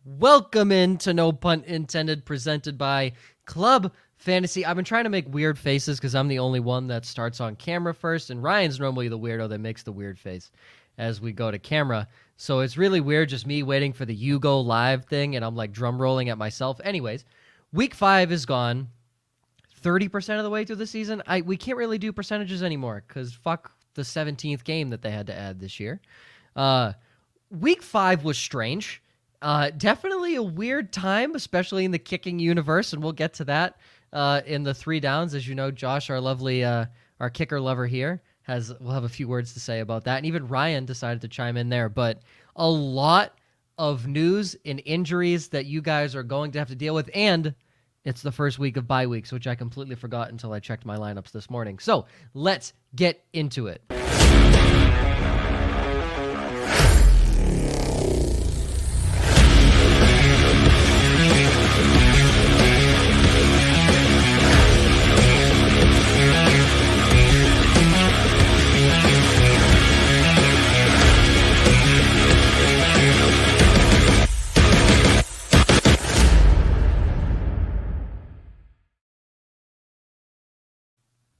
Welcome into No Pun Intended, presented by Club Fantasy. I've been trying to make weird faces because I'm the only one that starts on camera first, and Ryan's normally the weirdo that makes the weird face as we go to camera. So it's really weird just me waiting for the You Go Live thing, and I'm like drum rolling at myself. Anyways, week 5 is gone. 30% of the way through the season. We can't really do percentages anymore because fuck the 17th game that they had to add this year. Week 5 was strange. Definitely a weird time, especially in the kicking universe, and we'll get to that in the 3 downs. As you know, Josh, our lovely our kicker lover here, will have a few words to say about that, and even Ryan decided to chime in there. But a lot of news and injuries that you guys are going to have to deal with, and it's the first week of bye weeks, which I completely forgot until I checked my lineups this morning. So let's get into it.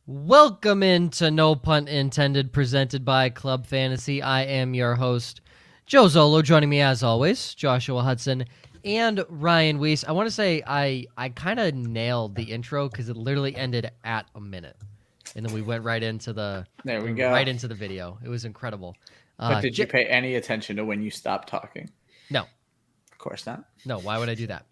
Welcome into No Pun Intended, presented by Club Fantasy. I am your host, Joe Zollo. Joining me as always, Joshua Hudson and Ryan Weisse. I want to say I kind of nailed the intro because it literally ended at a minute, and then we went right into the right into the video. It was incredible. But did you pay any attention to when you stopped talking? No, of course not. No, why would I do that?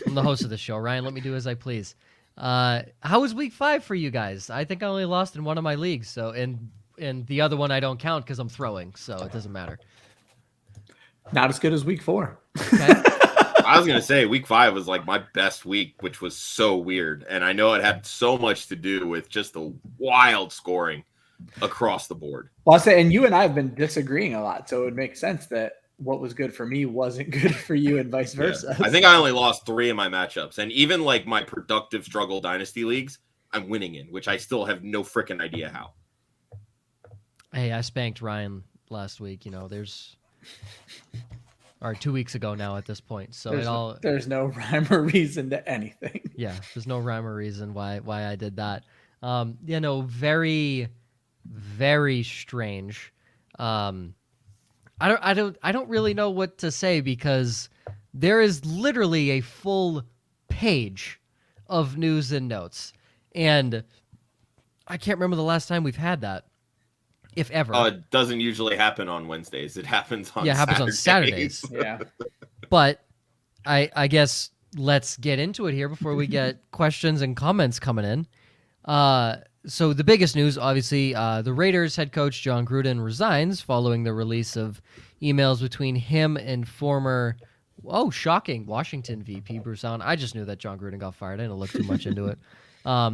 I'm the host of the show, Ryan. Let me do as I please. How was week 5 for you guys? I think I only lost in one of my leagues, so and the other one I don't count because I'm throwing, so it doesn't matter. Not as good as week 4. Okay. I was gonna say week 5 was like my best week, which was so weird, and I know it had so much to do with just the wild scoring across the board. Well, I'll say, and you and I have been disagreeing a lot, so it would make sense that what was good for me wasn't good for you and vice versa. Yeah. I think I only lost 3 in my matchups, and even like my productive struggle dynasty leagues, I'm winning in, which I still have no freaking idea how. Hey, I spanked Ryan last week. Or 2 weeks ago now at this point. So there's no rhyme or reason to anything. Yeah, there's no rhyme or reason why I did that. Very, very strange. I don't really know what to say because there is literally a full page of news and notes, and I can't remember the last time we've had that, if ever. It doesn't usually happen on Wednesdays. It happens on it happens on Saturdays. Yeah, but I guess let's get into it here before we get questions and comments coming in. So the biggest news, obviously, the Raiders head coach John Gruden resigns following the release of emails between him and former, shocking, Washington VP Bruce Allen. I just knew that John Gruden got fired. I didn't look too much into it.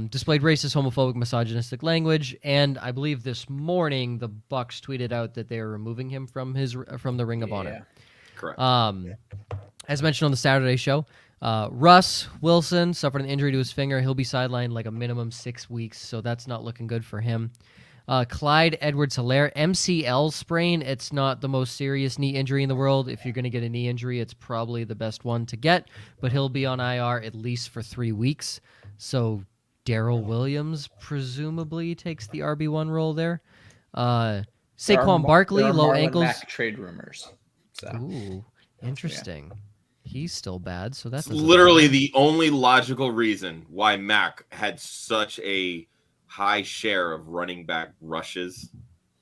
Displayed racist, homophobic, misogynistic language, and I believe this morning the Bucs tweeted out that they are removing him from the Ring of Honor. Correct. As mentioned on the Saturday show, Russ Wilson suffered an injury to his finger. He'll be sidelined like a minimum 6 weeks, so that's not looking good for him. Clyde Edwards-Helaire, MCL sprain. It's not the most serious knee injury in the world. If you're going to get a knee injury, it's probably the best one to get, but he'll be on IR at least for 3 weeks. So Daryl Williams presumably takes the RB1 role there. Saquon Barkley, low ankles. Mack trade rumors. So. Ooh, interesting. Yeah. He's still bad, so that's literally the only logical reason why Mac had such a high share of running back rushes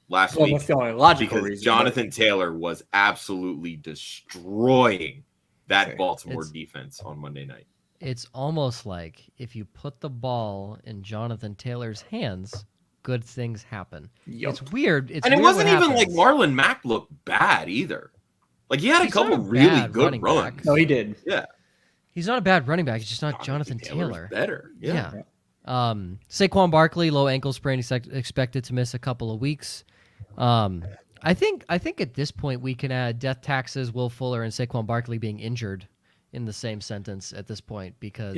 last week. That's the only logical because reason. Jonathan Taylor was absolutely destroying that Baltimore defense on Monday night. It's almost like if you put the ball in Jonathan Taylor's hands, good things happen. Yep. It's weird. And it wasn't even like Marlon Mack looked bad either. Like, he had a couple really good runs. No, he did. Yeah. He's not a bad running back. He's just not Jonathan Taylor. Better. Yeah. Saquon Barkley, low ankle sprain, expected to miss a couple of weeks. I think at this point we can add death taxes, Will Fuller, and Saquon Barkley being injured in the same sentence at this point because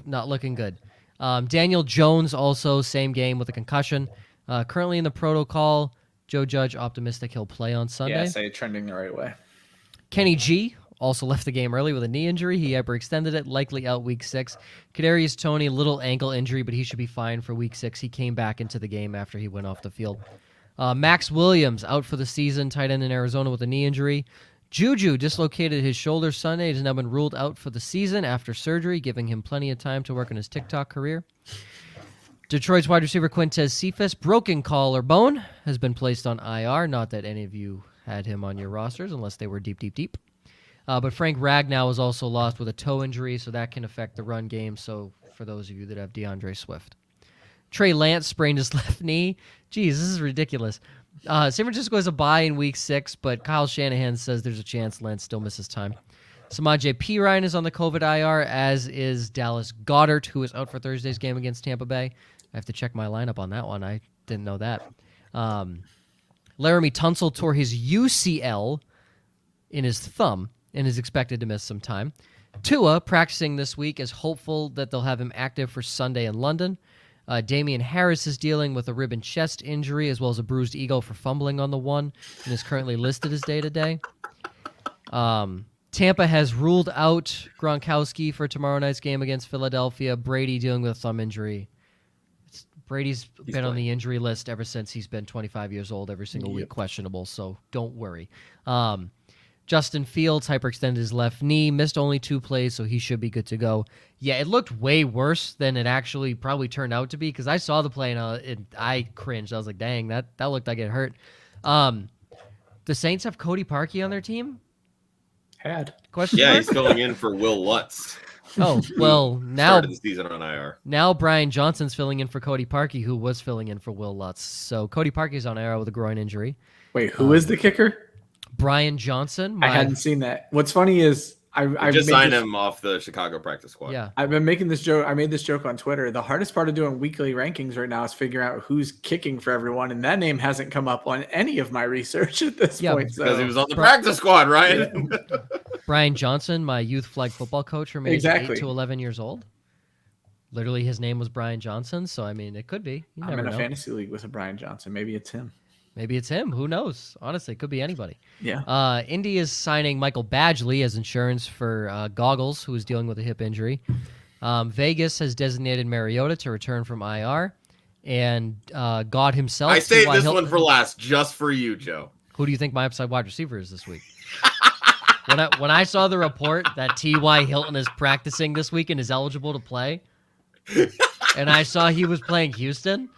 not looking good. Daniel Jones also same game with a concussion. Currently in the protocol. Joe Judge optimistic he'll play on Sunday. Yeah, say trending the right way. Kenny G also left the game early with a knee injury. He hyperextended it, likely out week 6. Kadarius Toney, little ankle injury, but he should be fine for week 6. He came back into the game after he went off the field. Max Williams out for the season, tight end in Arizona with a knee injury. Juju dislocated his shoulder Sunday. He has now been ruled out for the season after surgery, giving him plenty of time to work on his TikTok career. Detroit's wide receiver Quintez Cephas, broken collarbone, has been placed on IR. Not that any of you had him on your rosters unless they were deep. But Frank Ragnow was also lost with a toe injury, so that can affect the run game. So for those of you that have DeAndre Swift. Trey Lance sprained his left knee. Jeez, this is ridiculous. San Francisco has a bye in week 6, but Kyle Shanahan says there's a chance Lance still misses time. Samaje Perine is on the COVID IR, as is Dallas Goedert, who is out for Thursday's game against Tampa Bay. I have to check my lineup on that one. I didn't know that. Laramie Tunsil tore his UCL in his thumb and is expected to miss some time. Tua, practicing this week, is hopeful that they'll have him active for Sunday in London. Damian Harris is dealing with a rib and chest injury as well as a bruised ego for fumbling on the one and is currently listed as day-to-day. Tampa has ruled out Gronkowski for tomorrow night's game against Philadelphia. Brady dealing with a thumb injury. Brady's been on the injury list ever since he's been 25 years old, every single week questionable, so don't worry. Justin Fields hyperextended his left knee, missed only 2 plays, so he should be good to go. Yeah, it looked way worse than it actually probably turned out to be, because I saw the play and I cringed. I was like, dang, that looked like it hurt. The Saints have Cody Parkey on their team? Question mark? He's filling in for Will Lutz. Oh, well, now started the season on IR. Now Brian Johnson's filling in for Cody Parkey, who was filling in for Will Lutz. So Cody Parkey's on IR with a groin injury. Wait, who is the kicker? Brian Johnson. I hadn't seen that. What's funny is I just signed him off the Chicago practice squad. Yeah, I've been making this joke. I made this joke on Twitter. The hardest part of doing weekly rankings right now is figuring out who's kicking for everyone, and that name hasn't come up on any of my research at this point. Because he was on the practice squad, Ryan. Yeah. Brian Johnson, my youth flag football coach from age 8 to 11 years old. Literally, his name was Brian Johnson, so I mean, it could be. You I'm in never a know. fantasy league with a Brian Johnson. Maybe it's him. Maybe it's him. Who knows? Honestly, it could be anybody. Yeah. Indy is signing Michael Badgley as insurance for Goggles, who is dealing with a hip injury. Vegas has designated Mariota to return from IR. And God himself. I saved this one for last just for you, Joe. Who do you think my upside wide receiver is this week? When I saw the report that T.Y. Hilton is practicing this week and is eligible to play, and I saw he was playing Houston,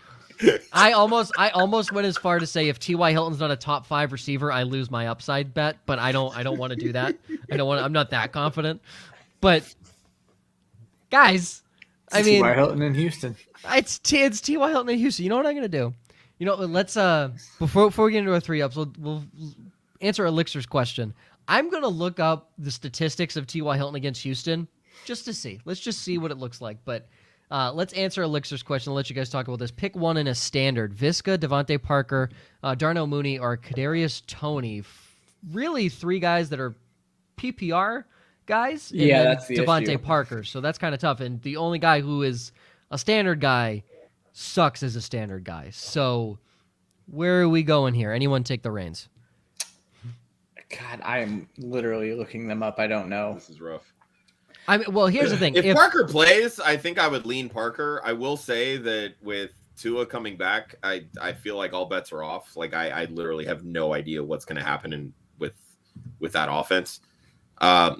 I almost went as far to say if T.Y. Hilton's not a top 5 receiver, I lose my upside bet, but I don't want to do that. I'm not that confident. But guys, I mean, T.Y. Hilton in Houston. It's T.Y. Hilton in Houston. You know what I'm gonna do? You know, let's before we get into our 3-ups, we'll answer Elixir's question. I'm gonna look up the statistics of T.Y. Hilton against Houston just to see. Let's just see what it looks like. But let's answer Elixir's question. I'll let you guys talk about this. Pick one in a standard: Visca, Devontae Parker, Darnell Mooney, or Kadarius Toney. Really, 3 guys that are PPR guys. And yeah, then that's the Devontae issue. Parker. So that's kind of tough. And the only guy who is a standard guy sucks as a standard guy. So where are we going here? Anyone take the reins? God, I am literally looking them up. I don't know. This is rough. I mean, well, here's the thing. If Parker plays, I think I would lean Parker. I will say that with Tua coming back, I feel like all bets are off. Like I literally have no idea what's going to happen with that offense.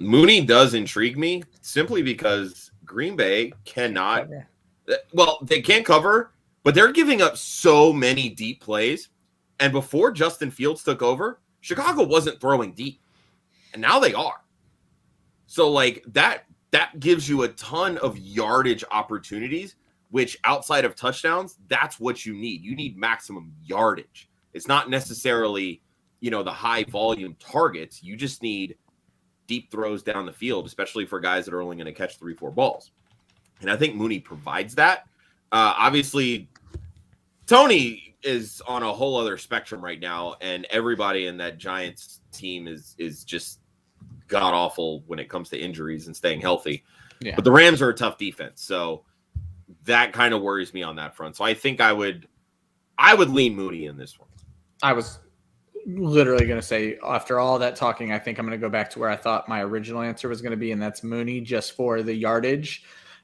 Mooney does intrigue me simply because Green Bay cannot. Well, they can't cover, but they're giving up so many deep plays. And before Justin Fields took over, Chicago wasn't throwing deep, and now they are. So like that gives you a ton of yardage opportunities, which outside of touchdowns, that's what you need. You need maximum yardage. It's not necessarily, the high volume targets. You just need deep throws down the field, especially for guys that are only going to catch 3-4 balls. And I think Mooney provides that. Obviously, Toney is on a whole other spectrum right now, and everybody in that Giants team is just god awful when it comes to injuries and staying healthy. Yeah. But the Rams are a tough defense, so that kind of worries me on that front. So I think I would lean Mooney in this one. I was literally going to say, after all that talking, I think I'm going to go back to where I thought my original answer was going to be, and that's Mooney, just for the yardage.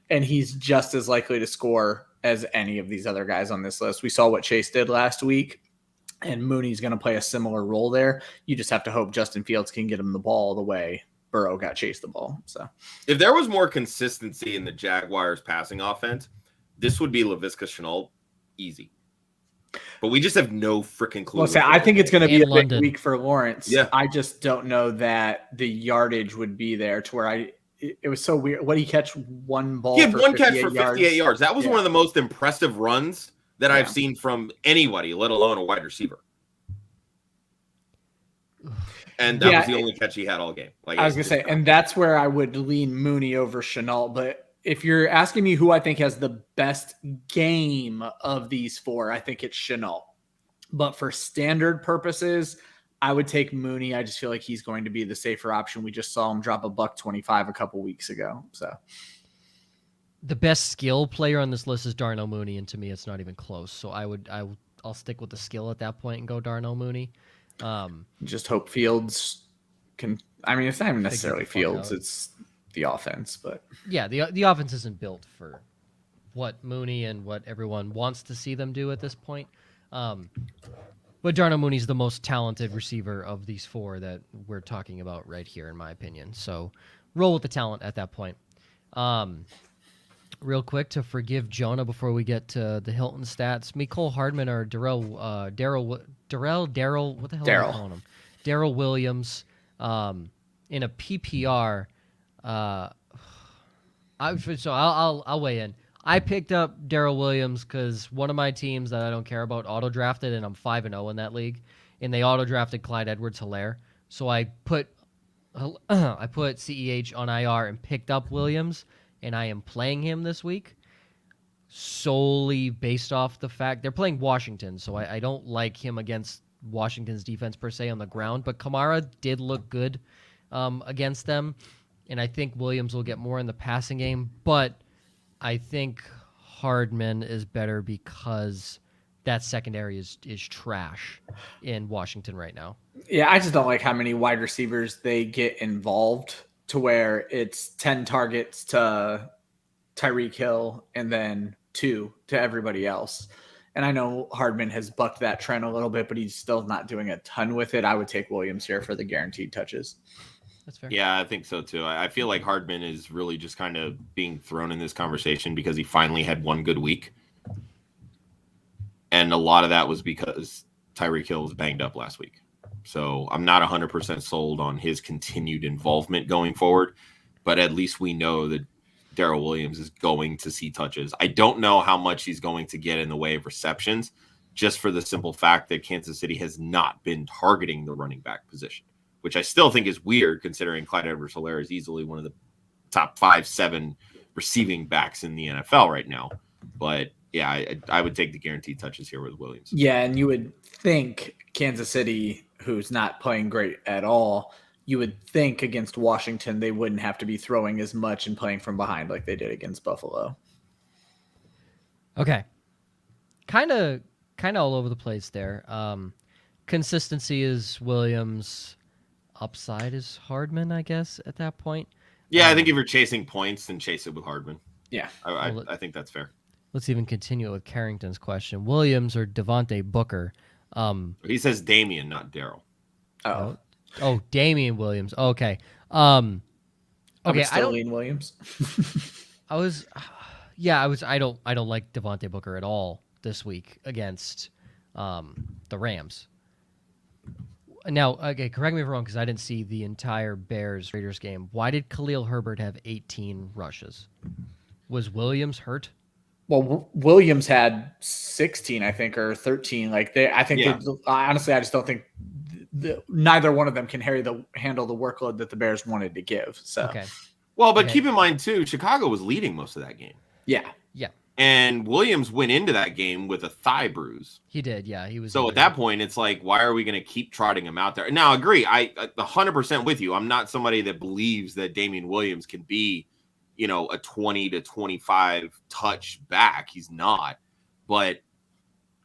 And he's just as likely to score as any of these other guys on this list. We saw what Chase did last week, and Mooney's going to play a similar role there. You just have to hope Justin Fields can get him the ball the way Burrow got Chase the ball. So if there was more consistency in the Jaguars passing offense, this would be Laviska Shenault easy. But we just have no freaking clue. Well, I think it's going to be a London. big week for Lawrence. Yeah. I just don't know that the yardage would be there to where it was so weird. What did he catch? One ball. He had for one catch 58 for 58 yards. That was one of the most impressive runs that I've seen from anybody, let alone a wide receiver. And that was the only catch he had all game. Like I was going to say, and that's where I would lean Mooney over Shenault. But if you're asking me who I think has the best game of these four, I think it's Shenault. But for standard purposes, I would take Mooney. I just feel like he's going to be the safer option. We just saw him drop $125 a couple weeks ago. So the best skill player on this list is Darnell Mooney, and to me, it's not even close. So I'll stick with the skill at that point and go Darnell Mooney. Just hope Fields can. I mean, it's not even necessarily Fields; it's the offense. But yeah, the offense isn't built for what Mooney and what everyone wants to see them do at this point. But Darnell Mooney's the most talented receiver of these four that we're talking about right here, in my opinion. So roll with the talent at that point. Real quick to forgive Jonah before we get to the Hilton stats. Mecole Hardman or Daryl, what the hell am I calling him? Daryl Williams in a PPR. I'll weigh in. I picked up Daryl Williams because one of my teams that I don't care about auto-drafted, and I'm 5-0 in that league, and they auto-drafted Clyde Edwards-Helaire. So I put CEH on IR and picked up Williams, and I am playing him this week solely based off the fact they're playing Washington, so I don't like him against Washington's defense per se on the ground, but Kamara did look good against them, and I think Williams will get more in the passing game, but I think Hardman is better because that secondary is trash in Washington right now. Yeah, I just don't like how many wide receivers they get involved to where it's 10 targets to Tyreek Hill and then 2 to everybody else. And I know Hardman has bucked that trend a little bit, but he's still not doing a ton with it. I would take Williams here for the guaranteed touches. That's fair. Yeah, I think so too. I feel like Hardman is really just kind of being thrown in this conversation because he finally had one good week. And a lot of that was because Tyreek Hill was banged up last week. So I'm not 100% sold on his continued involvement going forward, but at least we know that Daryl Williams is going to see touches. I don't know how much he's going to get in the way of receptions, just for the simple fact that Kansas City has not been targeting the running back position, which I still think is weird considering Clyde Edwards-Helaire is easily one of the top 5-7 receiving backs in the NFL right now. But yeah, I would take the guaranteed touches here with Williams. Yeah, and you would think Kansas City, who's not playing great at all, you would think against Washington they wouldn't have to be throwing as much and playing from behind like they did against Buffalo. Okay. Kind of all over the place there. Consistency is Williams. Upside is Hardman, I guess, at that point. Yeah, I think if you're chasing points, then chase it with Hardman. Yeah. I think that's fair. Let's even continue with Carrington's question. Williams or Devontae Booker? He says Damian, not Daryl. Oh, Damian Williams. Okay. Okay. I don't lean Williams. I don't like Devontae Booker at all this week against the Rams. Now, okay, correct me if I'm wrong because I didn't see the entire Bears-Raiders game. Why did Khalil Herbert have 18 rushes? Was Williams hurt? Well, Williams had 16, I think, or 13. Honestly, I just don't think neither one of them can handle the workload that the Bears wanted to give. So, okay. Well, but keep in mind too, Chicago was leading most of that game. Yeah. And Williams went into that game with a thigh bruise. He did, yeah. He was. So at that point, it's like, why are we going to keep trotting him out there? Now, agree. I 100% with you. I'm not somebody that believes that Damian Williams can be, a 20 to 25 touch back. He's not. But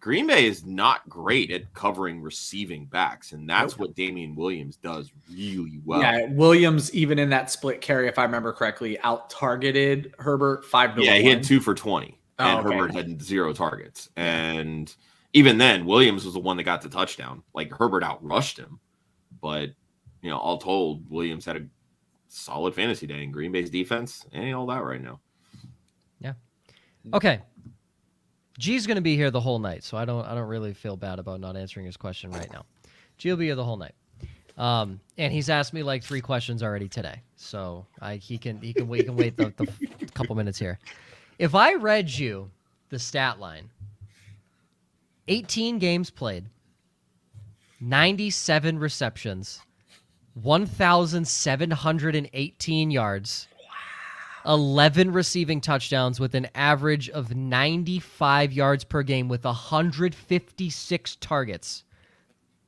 Green Bay is not great at covering receiving backs, and that's what Damian Williams does really well. Yeah, Williams, even in that split carry, if I remember correctly, out-targeted Herbert 5-1. Yeah, he had 2 for 20, and Herbert had 0 targets. And even then, Williams was the one that got the touchdown. Like, Herbert outrushed him. But, all told, Williams had a solid fantasy day, and Green Bay's defense ain't all that right now. Yeah. Okay. G's going to be here the whole night, so I don't really feel bad about not answering his question right now. G will be here the whole night. And he's asked me like 3 questions already today, so he can wait the couple minutes here. If I read you the stat line, 18 games played, 97 receptions, 1,718 yards, 11 receiving touchdowns with an average of 95 yards per game with 156 targets.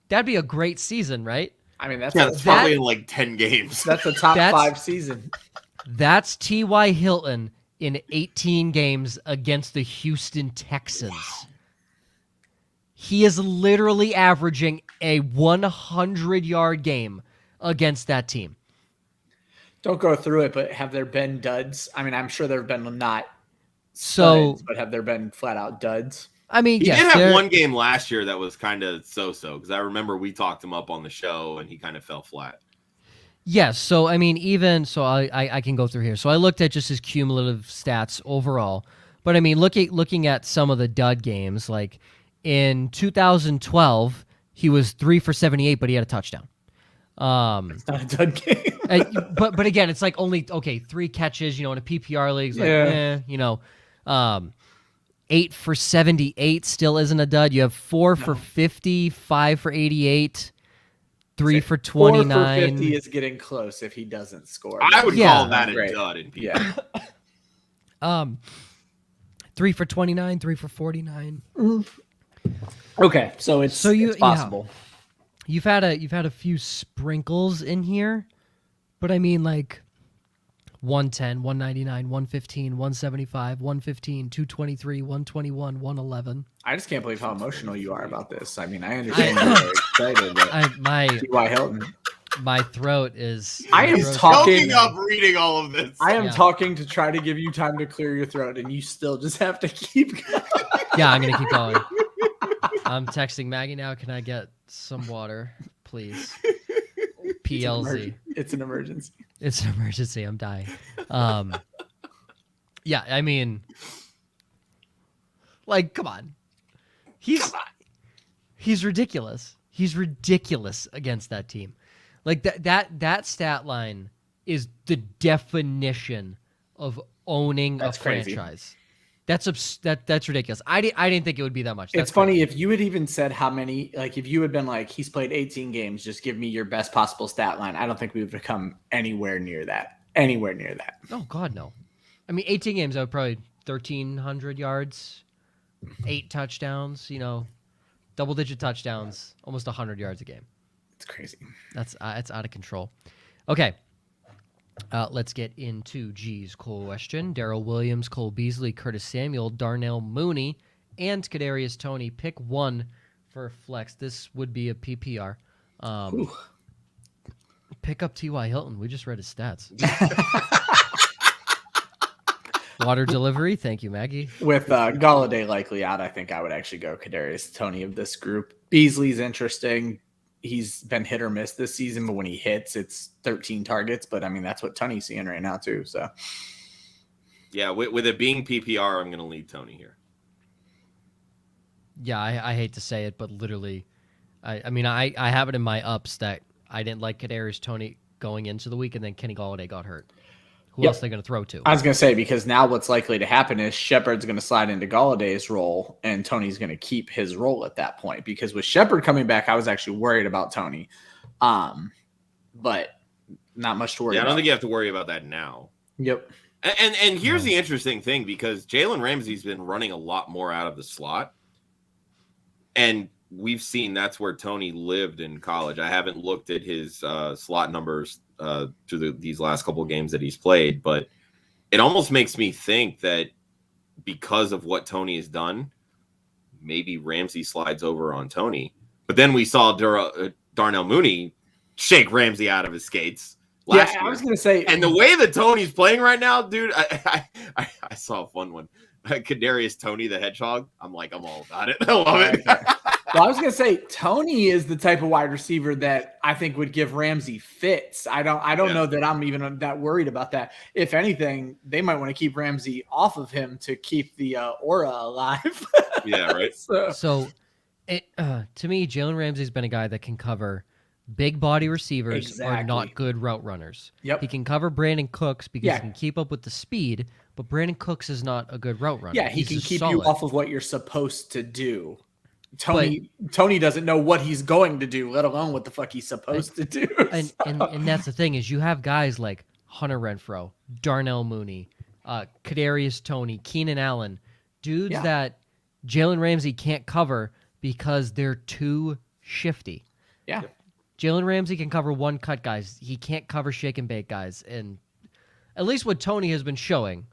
That'd be a great season, right? I mean, that's probably in like 10 games. That's a top 5 season. That's T.Y. Hilton in 18 games against the Houston Texans. Wow. He is literally averaging a 100-yard game against that team. Don't go through it, but have there been duds? I mean, I'm sure there have been not studs, but have there been flat-out duds? I mean, he did have one game last year that was kind of so-so, because I remember we talked him up on the show, and he kind of fell flat. Yes, so I mean, I can go through here. So I looked at just his cumulative stats overall, but I mean, looking at some of the dud games, like in 2012, he was 3 for 78, but he had a touchdown. It's not a dud game. but again, it's like only 3 catches, in a PPR league, like 8 for 78 still isn't a dud. You have 4 for 50, 5 for 88, 3 for 29. 4 for 50 is getting close if he doesn't score. I would call that a dud in PPR. Yeah. 3 for 29, 3 for 49. Okay, so it's possible. Yeah. You've had a few sprinkles in here, but I mean like 110, 199, 115, 175, 115, 223, 121, 111. I just can't believe how emotional you are about this. I mean, I understand you're excited. T.Y. Hilton. My throat is. I am talking up reading all of this. I am talking to try to give you time to clear your throat, and you still just have to keep going. Yeah, I'm gonna keep going. I'm texting Maggie now. Can I get some water, please? PLZ. It's an emergency. It's an emergency. I'm dying. Yeah, I mean, like, come on. He's ridiculous. He's ridiculous against that team. Like that stat line is the definition of owning a franchise. That's ridiculous. I didn't think it would be that much. It's funny if you had even said how many, like if you had been like, he's played 18 games, just give me your best possible stat line. I don't think we would have come anywhere near that. Oh God, no. I mean, 18 games, I would probably 1,300 yards, 8 touchdowns. Double-digit touchdowns, almost 100 yards a game. It's crazy. It's out of control. Okay. Let's get into G's question. Daryl Williams, Cole Beasley, Curtis Samuel, Darnell Mooney, and Kadarius Toney. Pick one for flex. This would be a PPR. Pick up T.Y. Hilton. We just read his stats. Water delivery. Thank you, Maggie. With Golladay likely out, I think I would actually go Kadarius Toney of this group. Beasley's interesting. He's been hit or miss this season, but when he hits, it's 13 targets. But I mean, that's what Toney's seeing right now too. So, yeah, with it being PPR, I'm going to lead Toney here. Yeah, I hate to say it, but literally, I mean, I have it in my ups that I didn't like Kadarius Toney going into the week, and then Kenny Golladay got hurt. Who else are they going to throw to? I was going to say, because now what's likely to happen is Shepard's going to slide into Galladay's role, and Toney's going to keep his role at that point. Because with Shepard coming back, I was actually worried about Toney. But not much to worry about. I don't think you have to worry about that now. Yep. And here's the interesting thing, because Jalen Ramsey's been running a lot more out of the slot. And we've seen that's where Toney lived in college. I haven't looked at his slot numbers through these last couple of games that he's played, but it almost makes me think that because of what Toney has done, maybe Ramsey slides over on Tony. But then we saw Darnell Mooney shake Ramsey out of his skates last year. I was going to say. And the way that Tony's playing right now, dude, I saw a fun one. Kadarius Tony the Hedgehog. I'm all about it. I love it. Well, I was going to say Tony is the type of wide receiver that I think would give Ramsey fits. I don't know that I'm even that worried about that. If anything, they might want to keep Ramsey off of him to keep the aura alive. Yeah, right. So to me, Jalen Ramsey's been a guy that can cover big body receivers are not good route runners. Yep. He can cover Brandon Cooks because he can keep up with the speed, but Brandon Cooks is not a good route runner. Yeah, he can keep you off of what you're supposed to do. Tony doesn't know what he's going to do, let alone what the fuck he's supposed to do. And that's the thing is you have guys like Hunter Renfrow, Darnell Mooney, Kadarius Toney, Keenan Allen, dudes that Jalen Ramsey can't cover because they're too shifty. Yeah. Jalen Ramsey can cover one cut guys. He can't cover shake and bake guys. And at least what Tony has been showing.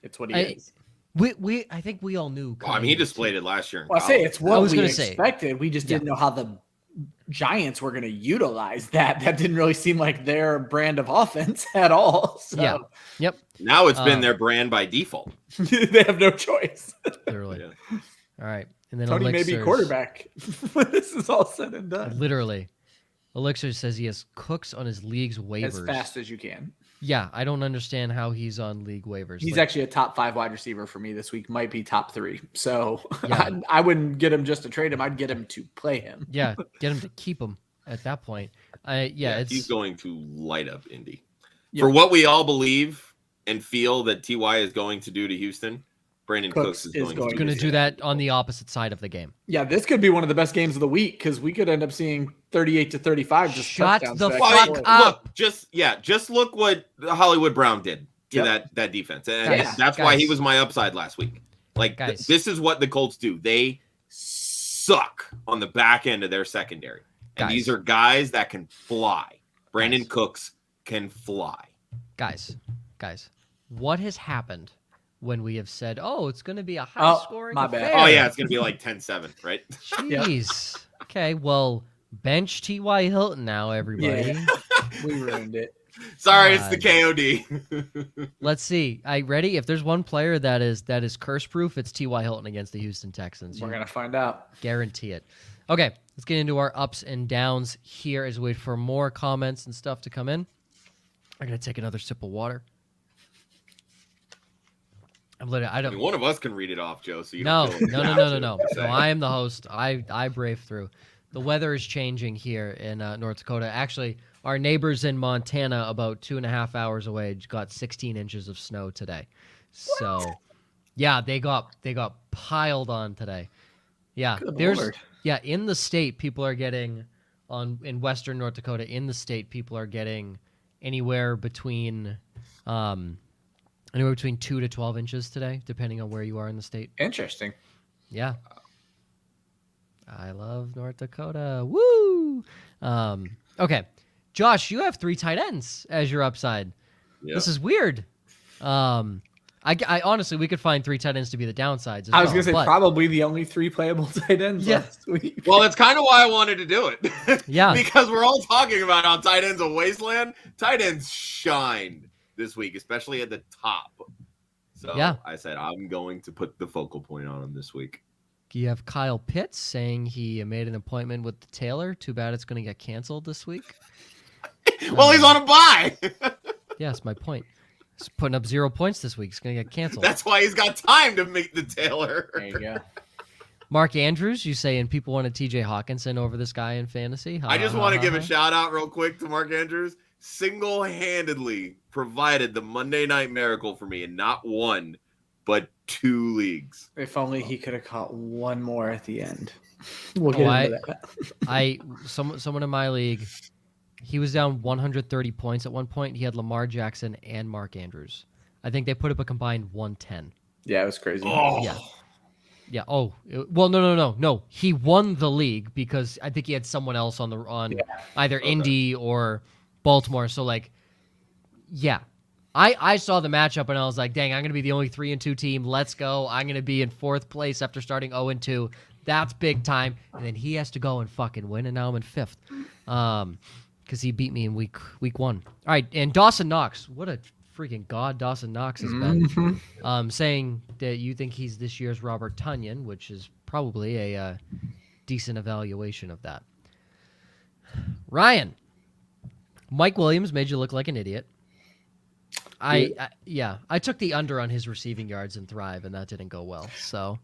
It's what he is. I think we all knew. He displayed it last year. Well, I say it's what we expected. We just didn't know how the Giants were going to utilize that. That didn't really seem like their brand of offense at all. So. Yeah. Yep. Now it's been their brand by default. They have no choice. Literally. Yeah. All right. And then Tony may be quarterback when this is all said and done. Literally. Elixir says he has Cooks on his league's waivers. As fast as you can. Yeah, I don't understand how he's on league waivers. He's actually a top 5 wide receiver for me this week. Might be top 3. So I wouldn't get him just to trade him. I'd get him to play him. Yeah, get him to keep him at that point. He's going to light up Indy. Yep. For what we all believe and feel that T.Y. is going to do to Houston, Brandon Cooks is going to do that on the opposite side of the game. Yeah, this could be one of the best games of the week because we could end up seeing 38-35. Just shut the fuck up. Look, just look what Hollywood Brown did to that defense, and that's why he was my upside last week. Like this is what the Colts do. They suck on the back end of their secondary, and these are guys that can fly. Brandon Cooks can fly. Guys, what has happened? When we have said, it's going to be a high-scoring affair. Oh, yeah, it's going to be like 10-7, right? Jeez. Okay, well, bench T.Y. Hilton now, everybody. Yeah. We ruined it. Sorry, it's the KOD. Let's see. Ready? If there's one player that is curse-proof, it's T.Y. Hilton against the Houston Texans. We're going to find out. Guarantee it. Okay, let's get into our ups and downs here as we wait for more comments and stuff to come in. I'm going to take another sip of water. One of us can read it off, Joe. So you No. I am the host. I brave through. The weather is changing here in North Dakota. Actually, our neighbors in Montana, about 2.5 hours away, got 16 inches of snow today. So, yeah, they got piled on today. Yeah, in the state, people are getting in western North Dakota. In the state, people are getting anywhere between 2 to 12 inches today, depending on where you are in the state. Interesting. Yeah. I love North Dakota. Woo! Okay. Josh, you have 3 tight ends as your upside. Yep. This is weird. I honestly, we could find 3 tight ends to be the downsides. I was going to say probably the only 3 playable tight ends last week. Well, that's kind of why I wanted to do it. Yeah. Because we're all talking about how tight ends are wasteland. Tight ends shined this week, especially at the top. So I said, I'm going to put the focal point on him this week. You have Kyle Pitts saying he made an appointment with the tailor. Too bad it's going to get canceled this week. Well, he's on a bye. Yeah, that's my point. He's putting up 0 points this week. He's going to get canceled. That's why he's got time to make the tailor. There you go. Mark Andrews, you saying people wanted TJ Hawkinson over this guy in fantasy? I just want to give a shout out real quick to Mark Andrews. Single-handedly provided the Monday Night Miracle for me in not 1, but 2 leagues. If only he could have caught one more at the end. We'll get into that. Someone in my league, he was down 130 points at one point. He had Lamar Jackson and Mark Andrews. I think they put up a combined 110. Yeah, it was crazy. Oh. Yeah. Yeah. Oh, well, no. He won the league because I think he had someone else on either Indy or Baltimore. So I saw the matchup and I was like, dang, I'm going to be the only 3-2 team. Let's go. I'm going to be in 4th place after starting 0-2. That's big time. And then he has to go and fucking win, and now I'm in 5th. Because he beat me in week 1. All right, and Dawson Knox. What a freaking god Dawson Knox has been. Saying that you think he's this year's Robert Tonyan, which is probably a decent evaluation of that. Ryan, Mike Williams made you look like an idiot. I took the under on his receiving yards in Thrive, and that didn't go well. So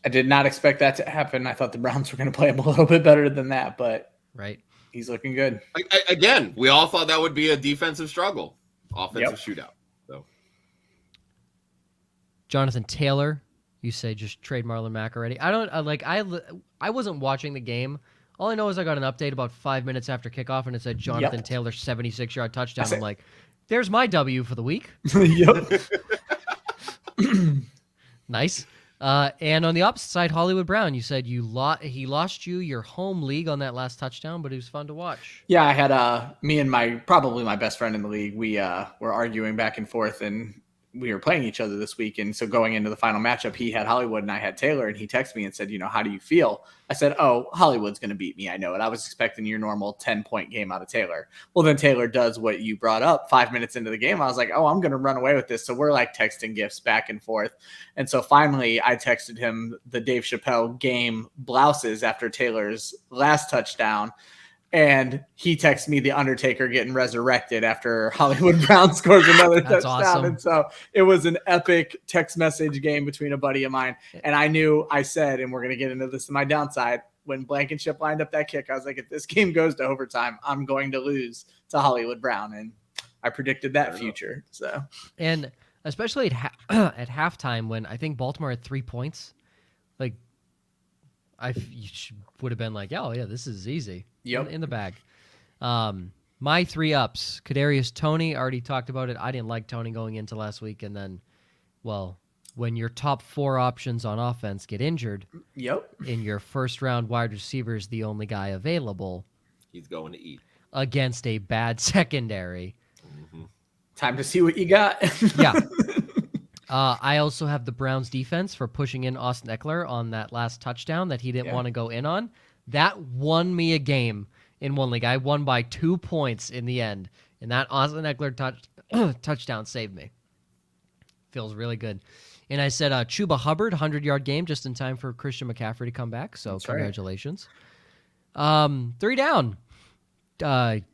I did not expect that to happen. I thought the Browns were going to play him a little bit better than that, but right, he's looking good. Again, we all thought that would be a defensive struggle, offensive shootout. So, Jonathan Taylor, you say just trade Marlon Mack already. I wasn't watching the game. All I know is I got an update about 5 minutes after kickoff, and it said Jonathan Taylor 76-yard touchdown. I'm like, there's my W for the week. Yep. Nice. And on the opposite side, Hollywood Brown, you said he lost you your home league on that last touchdown, but it was fun to watch. Yeah, I had me and probably my best friend in the league. We were arguing back and forth, and we were playing each other this week. And so going into the final matchup, he had Hollywood and I had Taylor, and he texted me and said, how do you feel? I said, oh, Hollywood's going to beat me. I know it. I was expecting your normal 10-point game out of Taylor. Well, then Taylor does what you brought up 5 minutes into the game. I was like, oh, I'm going to run away with this. So we're like texting gifts back and forth. And so finally I texted him the Dave Chappelle game blouses after Taylor's last touchdown. And he texts me the Undertaker getting resurrected after Hollywood Brown scores another touchdown. Awesome. And so it was an epic text message game between a buddy of mine. And I said, and we're going to get into this in my downside, when Blankenship lined up that kick, I was like, if this game goes to overtime, I'm going to lose to Hollywood Brown. And I predicted that future. So, and especially at halftime when I think Baltimore had 3 points, like would have been like, oh yeah, this is easy. Yep. In the bag. My 3 ups. Kadarius Toney, already talked about it. I didn't like Toney going into last week, and then, when your top 4 options on offense get injured, in your first round wide receiver is the only guy available. He's going to eat against a bad secondary. Mm-hmm. Time to see what you got. Yeah. I also have the Browns defense for pushing in Austin Eckler on that last touchdown that he didn't want to go in on. That won me a game in one league. I won by 2 points in the end, and that Austin Eckler touchdown saved me. Feels really good. And I said Chuba Hubbard, 100-yard game, just in time for Christian McCaffrey to come back, so congratulations. Right. 3 down.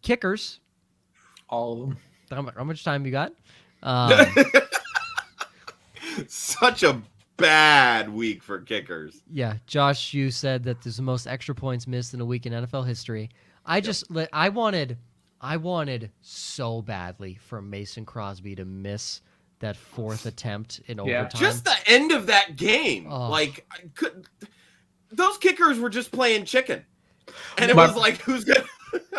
Kickers. All of them. How much time you got? Such a bad week for kickers. Yeah, Josh, you said that there's the most extra points missed in a week in NFL history. I wanted so badly for Mason Crosby to miss that 4th attempt in overtime. Just the end of that game. Those kickers were just playing chicken. And it was like, who's good?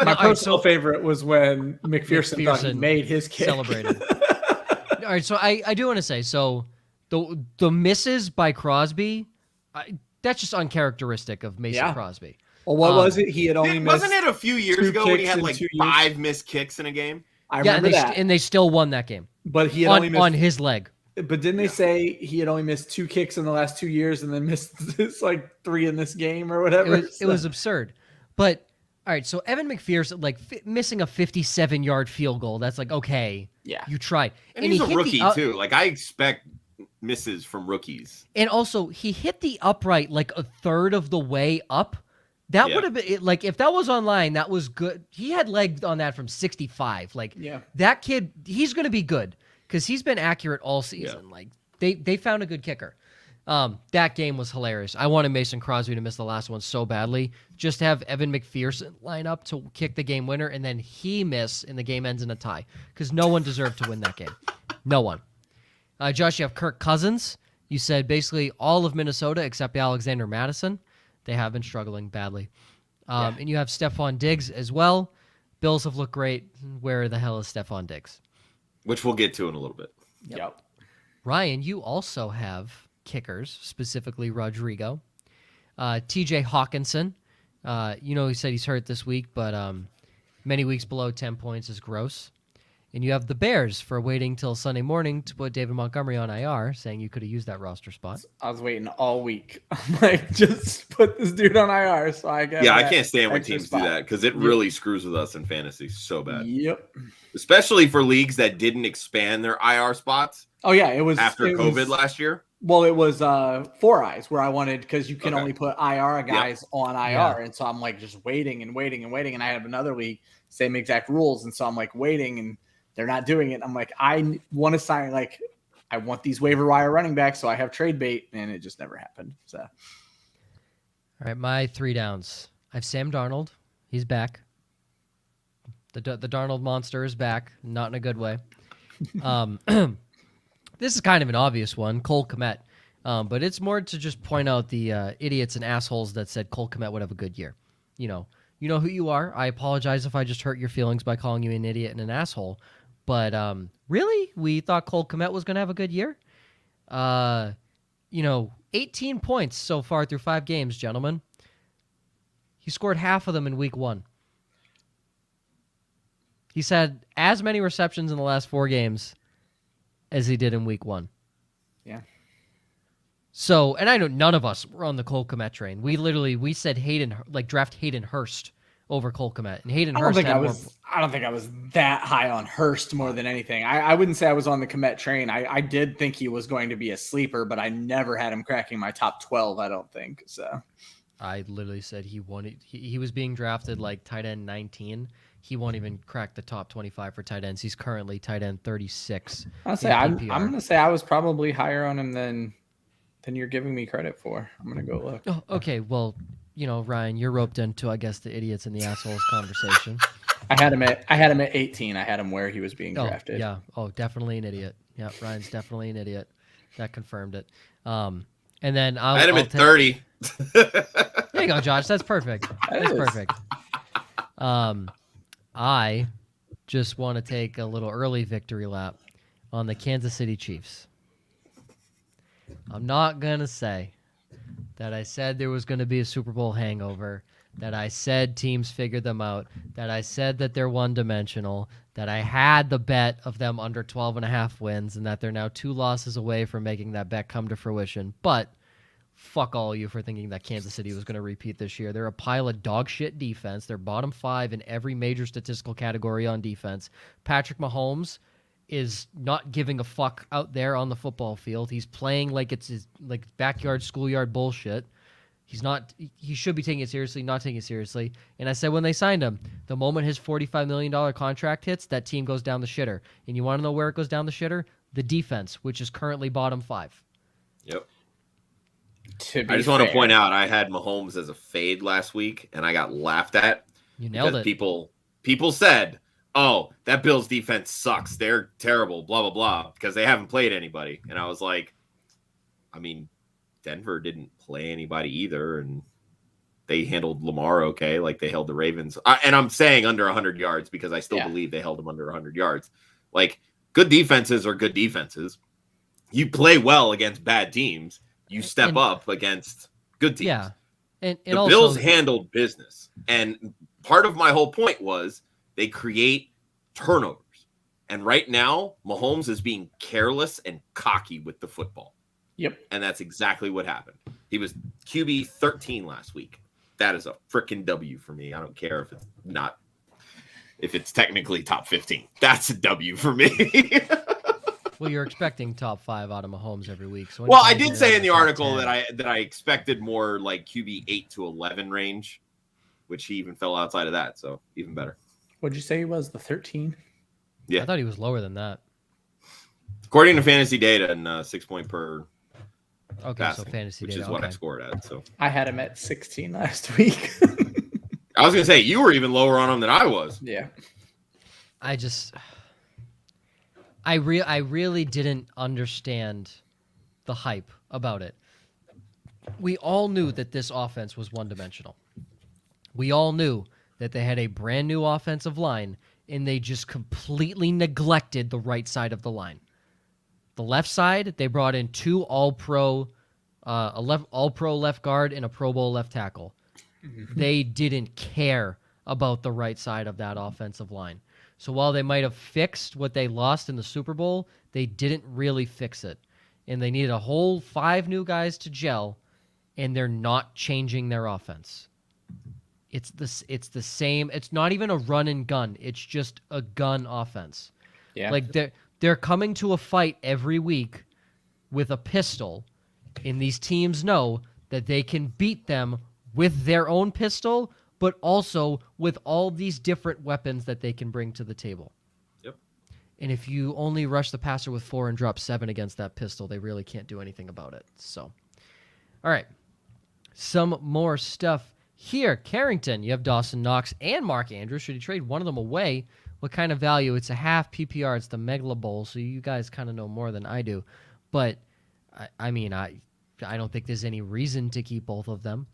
My personal favorite was when Mcpherson thought he made his kick. Celebrated. All right, so I do want to say, so the misses by Crosby, that's just uncharacteristic of Mason Crosby. Well, what was it? He had only missed. Wasn't it a few years ago when he had like 5 missed kicks in a game? I remember that. And they still won that game. But he had only missed on his leg. But didn't they say he had only missed 2 kicks in the last 2 years and then missed like 3 in this game or whatever? It was absurd. But all right, so Evan McPherson missing a 57-yard field goal. That's like, okay, you tried. And he's a rookie too. Like I expect misses from rookies. And also, he hit the upright like a third of the way up. That would have been like if that was online, that was good. He had leg on that from 65. That kid, he's going to be good because he's been accurate all season. Yeah. Like they found a good kicker. That game was hilarious. I wanted Mason Crosby to miss the last one so badly. Just have Evan McPherson line up to kick the game winner, and then he miss, and the game ends in a tie because no one deserved to win that game. No one. Josh, you have Kirk Cousins. You said basically all of Minnesota except Alexander Madison. They have been struggling badly. And you have Stephon Diggs as well. Bills have looked great. Where the hell is Stephon Diggs? Which we'll get to in a little bit. Yep. Ryan, you also have kickers, specifically Rodrigo. TJ Hawkinson. He said he's hurt this week, but many weeks below 10 points is gross. And you have the Bears for waiting till Sunday morning to put David Montgomery on IR, saying you could have used that roster spot. I was waiting all week. I'm like, just put this dude on IR so I get. Yeah, I can't stand when teams spot. do that because it really screws with us in fantasy so bad. Yep. Especially for leagues that didn't expand their IR spots. Oh yeah, it was after COVID last year. Well, it was 4 eyes where I wanted, because you can only put IR guys on IR. And so I'm like just waiting. And I have another league, same exact rules. And so I'm like waiting and they're not doing it. I'm like, I want to sign, like, I want these waiver wire running backs. So I have trade bait, and it just never happened. So, all right, my 3 downs. I have Sam Darnold. He's back. The Darnold monster is back, not in a good way. This is kind of an obvious one, Cole Kmet. But it's more to just point out the idiots and assholes that said Cole Kmet would have a good year. You know who you are. I apologize if I just hurt your feelings by calling you an idiot and an asshole. But really? We thought Cole Kmet was going to have a good year? 18 points so far through 5 games, gentlemen. He scored half of them in week 1. He's had as many receptions in the last 4 games as he did in week 1. Yeah. So, and I know none of us were on the Cole Kmet train. We said draft Hayden Hurst over Cole Kmet. And Hayden Hurst I don't think I was that high on Hurst more than anything. I wouldn't say I was on the Kmet train. I did think he was going to be a sleeper, but I never had him cracking my top 12, I don't think. So I literally said he was being drafted like tight end 19. He won't even crack the top 25 for tight ends. He's currently tight end 36. I'm going to say I was probably higher on him than you're giving me credit for. I'm going to go look. Oh, okay, well, Ryan, you're roped into, I guess, the idiots and the assholes conversation. I had him at 18. I had him where he was being drafted. Yeah. Oh, definitely an idiot. Yeah, Ryan's definitely an idiot. That confirmed it. And then I had him at 30. There you go, Josh. That's perfect. That's perfect. I just want to take a little early victory lap on the Kansas City Chiefs. I'm not going to say that I said there was going to be a Super Bowl hangover, that I said teams figured them out, that I said that they're one-dimensional, that I had the bet of them under 12.5 wins, and that they're now 2 losses away from making that bet come to fruition. But fuck all you for thinking that Kansas City was going to repeat this year. They're a pile of dog shit defense. They're bottom 5 in every major statistical category on defense. Patrick Mahomes is not giving a fuck out there on the football field. He's playing like it's his backyard, schoolyard bullshit. He should be taking it seriously, not taking it seriously. And I said when they signed him, the moment his $45 million contract hits, that team goes down the shitter. And you want to know where it goes down the shitter? The defense, which is currently bottom 5. Yep. I just want to point out I had Mahomes as a fade last week, and I got laughed at. You nailed it. People said, "Oh, that Bills defense sucks. They're terrible, blah, blah, blah," because they haven't played anybody. And I was like, I mean, Denver didn't play anybody either, and they handled Lamar okay, like they held the Ravens. And I'm saying under 100 yards because I still believe they held them under 100 yards. Like, good defenses are good defenses. You play well against bad teams. You step up against good teams. Yeah. And the Bills handled business. And part of my whole point was they create turnovers. And right now, Mahomes is being careless and cocky with the football. Yep. And that's exactly what happened. He was QB 13 last week. That is a freaking W for me. I don't care if it's technically top 15. That's a W for me. Well, you're expecting top 5 out of Mahomes every week. So I did say in the article that I expected more like QB 8 to 11 range, which he even fell outside of that. So even better. What'd you say he was, the 13? Yeah. I thought he was lower than that. According to fantasy data and 6 point per. Okay, passing, so fantasy which data, is what I scored at. So I had him at 16 last week. I was gonna say you were even lower on him than I was. Yeah. I really didn't understand the hype about it. We all knew that this offense was one-dimensional. We all knew that they had a brand new offensive line, and they just completely neglected the right side of the line. The left side, they brought in 2 all-pro left guard and a Pro Bowl left tackle. They didn't care about the right side of that offensive line. So while they might have fixed what they lost in the Super Bowl, they didn't really fix it. And they needed a whole 5 new guys to gel, and they're not changing their offense. It's the same. It's not even a run and gun. It's just a gun offense. Yeah. Like they're coming to a fight every week with a pistol, and these teams know that they can beat them with their own pistol, but also with all these different weapons that they can bring to the table. Yep. And if you only rush the passer with 4 and drop 7 against that pistol, they really can't do anything about it. So, all right. Some more stuff here. Carrington, you have Dawson Knox and Mark Andrews. Should you trade one of them away? What kind of value? It's a half PPR. It's the Megala Bowl, so you guys kind of know more than I do. But, I mean, I don't think there's any reason to keep both of them.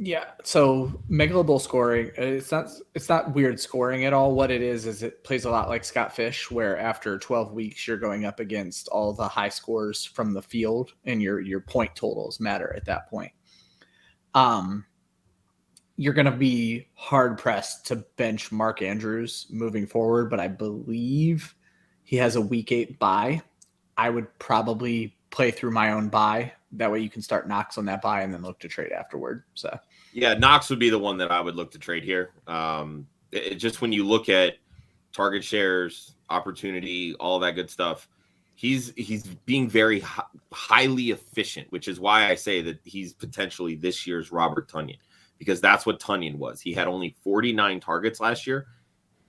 Yeah. So Megala Bowl scoring, it's not weird scoring at all. What it is it plays a lot like Scott Fish, where after 12 weeks you're going up against all the high scores from the field, and your point totals matter at that point. You're going to be hard pressed to bench Mark Andrews moving forward, but I believe he has a week 8 bye. I would probably play through my own bye. That way you can start Knox on that bye and then look to trade afterward. So yeah, Knox would be the one that I would look to trade here. Just when you look at target shares, opportunity, all that good stuff, he's being very highly efficient, which is why I say that he's potentially this year's Robert Tonyan, because that's what Tonyan was. He had only 49 targets last year,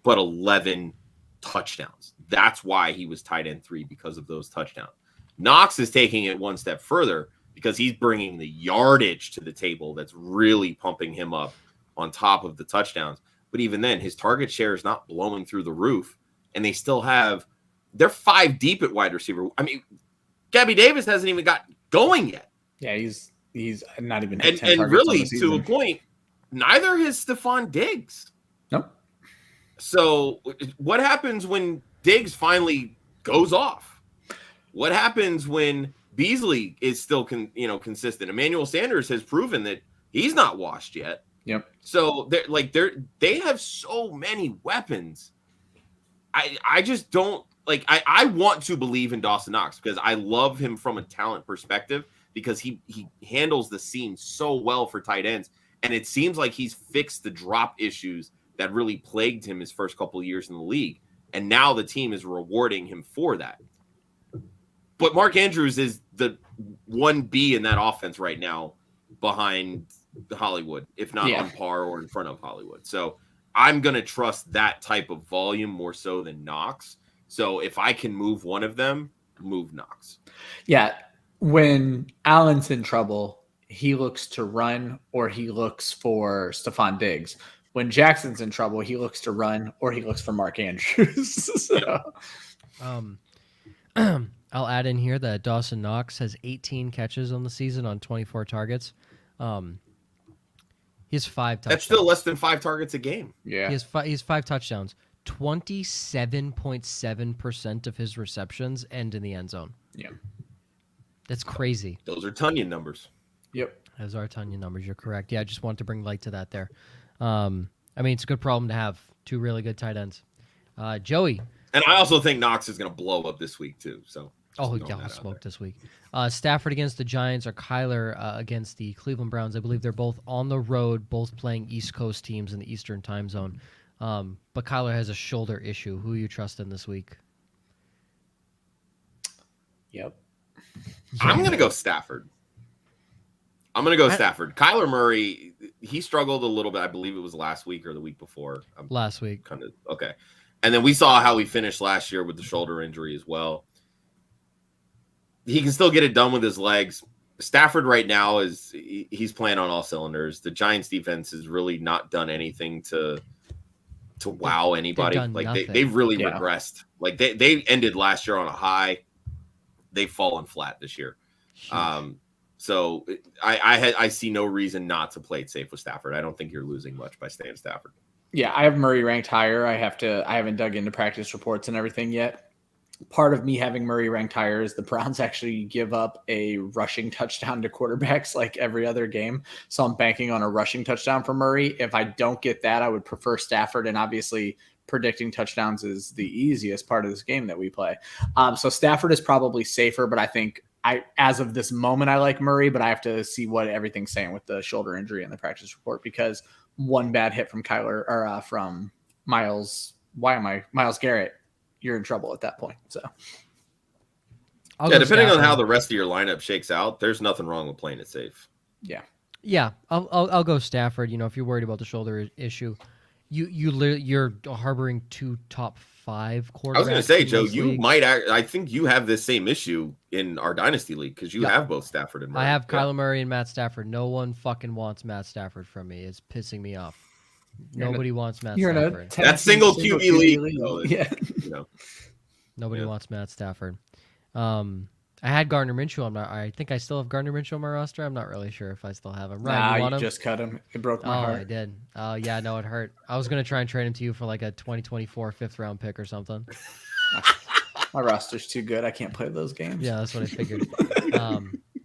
but 11 touchdowns. That's why he was tight end 3, because of those touchdowns. Knox is taking it one step further because he's bringing the yardage to the table that's really pumping him up on top of the touchdowns. But even then, his target share is not blowing through the roof, and they're 5 deep at wide receiver. I mean, Gabby Davis hasn't even got going yet. Yeah, he's not even hit 10 targets really, to a point, neither has Stephon Diggs. Nope. So what happens when Diggs finally goes off? What happens when Beasley is still consistent? Emmanuel Sanders has proven that he's not washed yet. Yep. So they have so many weapons. I just don't like. I want to believe in Dawson Knox because I love him from a talent perspective, because he handles the seam so well for tight ends, and it seems like he's fixed the drop issues that really plagued him his first couple of years in the league, and now the team is rewarding him for that. But Mark Andrews is the 1B in that offense right now, behind Hollywood, if not on par or in front of Hollywood. So I'm going to trust that type of volume more so than Knox. So if I can move one of them, move Knox. Yeah. When Allen's in trouble, he looks to run or he looks for Stephon Diggs. When Jackson's in trouble, he looks to run or he looks for Mark Andrews. So. I'll add in here that Dawson Knox has 18 catches on the season on 24 targets. He has 5 touchdowns. That's still less than 5 targets a game. Yeah. He has 5 touchdowns. 27.7% of his receptions end in the end zone. Yeah. That's crazy. Those are Tonyan numbers. Yep. Those are Tonyan numbers. You're correct. Yeah, I just wanted to bring light to that there. I mean, it's a good problem to have. 2 really good tight ends. Joey. And I also think Knox is going to blow up this week too. So. Oh, yeah, I'll smoke this week. Stafford against the Giants, or Kyler against the Cleveland Browns. I believe they're both on the road, both playing East Coast teams in the Eastern time zone. But Kyler has a shoulder issue. Who are you trusting this week? Yep. I'm going to go Stafford. Stafford. Kyler Murray, he struggled a little bit. I believe it was last week or the week before. Last week. Okay. And then we saw how he finished last year with the shoulder injury as well. He can still get it done with his legs. Stafford right now he's playing on all cylinders. The Giants defense has really not done anything to wow anybody. Like they've really regressed. Like they ended last year on a high. They've fallen flat this year. So I see no reason not to play it safe with Stafford. I don't think you're losing much by staying Stafford. Yeah, I have Murray ranked higher. I haven't dug into practice reports and everything yet. Part of me having Murray ranked higher is the Browns actually give up a rushing touchdown to quarterbacks like every other game. So I'm banking on a rushing touchdown for Murray. If I don't get that, I would prefer Stafford. And obviously predicting touchdowns is the easiest part of this game that we play. So Stafford is probably safer, but I think as of this moment, I like Murray, but I have to see what everything's saying with the shoulder injury in the practice report, because one bad hit from from Miles Garrett, you're in trouble at that point. So depending on how the rest of your lineup shakes out, there's nothing wrong with playing it safe. Yeah, I'll go Stafford. If you're worried about the shoulder issue, you're harboring 2 top 5 quarterbacks. I was going to say, Joe, you might. I think you have this same issue in our dynasty league because you have both Stafford and Murray. I have Kyler Murray and Matt Stafford. No one fucking wants Matt Stafford from me. It's pissing me off. Nobody wants Matt Stafford. That's single QB league. Yeah. Nobody wants Matt Stafford. I had Gardner Minshew. I think I still have Gardner Minshew on my roster. I'm not really sure if I still have him. Ryan, you want him? Just cut him. It broke my heart. I did. Oh, yeah, no, it hurt. I was going to try and trade him to you for like a 2024 5th-round pick or something. My roster's too good. I can't play those games. Yeah, that's what I figured.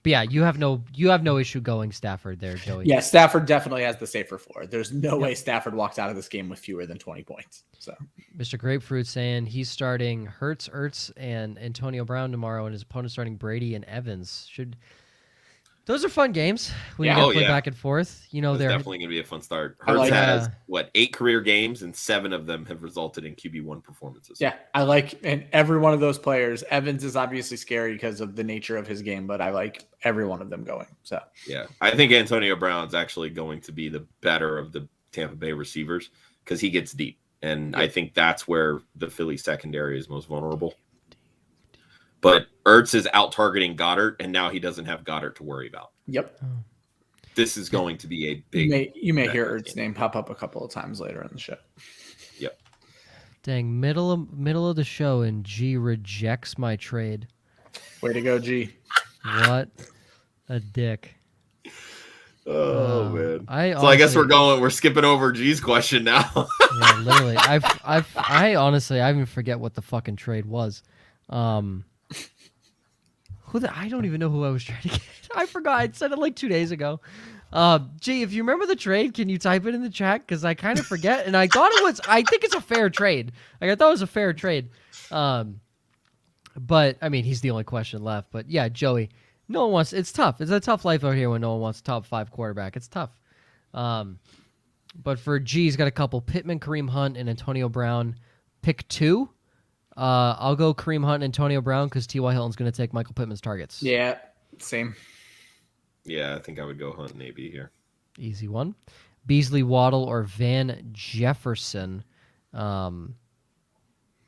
But yeah, you have no issue going Stafford there, Joey. Yeah, Stafford definitely has the safer floor. There's no way Stafford walks out of this game with fewer than 20 points. So, Mr. Grapefruit saying he's starting Hurts, Ertz, and Antonio Brown tomorrow, and his opponent's starting Brady and Evans. Those are fun games when you got to play back and forth. They're definitely going to be a fun start. Hurts has 8 career games, and 7 of them have resulted in QB1 performances. Yeah, and every one of those players. Evans is obviously scary because of the nature of his game, but I like every one of them going. So yeah, I think Antonio Brown's actually going to be the better of the Tampa Bay receivers because he gets deep, and I think that's where the Philly secondary is most vulnerable. But Ertz is out targeting Goddard, and now he doesn't have Goddard to worry about. Yep. This is going to be a big. You may hear Ertz's name pop up a couple of times later in the show. Yep. Dang, middle of the show, and G rejects my trade. Way to go, G. What a dick. Oh man. I guess we're skipping over G's question now. Yeah, literally. I honestly even forget what the fucking trade was. I don't even know who I was trying to get. I forgot. I said it like 2 days ago. Gee, if you remember the trade, can you type it in the chat? Because I kind of forget. And I think it's a fair trade. I thought it was a fair trade. But I mean, he's the only question left. But yeah, Joey, no one wants, it's tough. It's a tough life out here when no one wants a top 5 quarterback. It's tough. But for G, he's got a couple: Pittman, Kareem Hunt, and Antonio Brown. Pick 2. I'll go Kareem Hunt and Antonio Brown because T.Y. Hilton's going to take Michael Pittman's targets. Yeah, same. Yeah, I think I would go Hunt and AB here. Easy one. Beasley, Waddle, or Van Jefferson.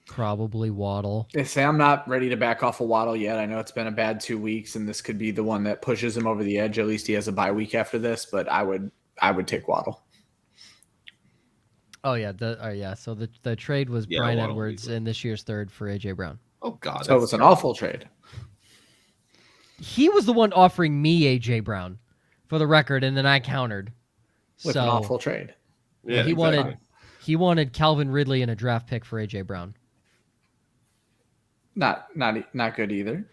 Probably Waddle. They say I'm not ready to back off of Waddle yet. I know it's been a bad 2 weeks, and this could be the one that pushes him over the edge. At least he has a bye week after this, but I would take Waddle. Oh yeah, So the trade was Bryan Edwards in this year's 3rd for AJ Brown. Oh God, so it was an awful trade. He was the one offering me AJ Brown, for the record, and then I countered. With an awful trade. Yeah, he wanted Calvin Ridley and a draft pick for AJ Brown. Not good either.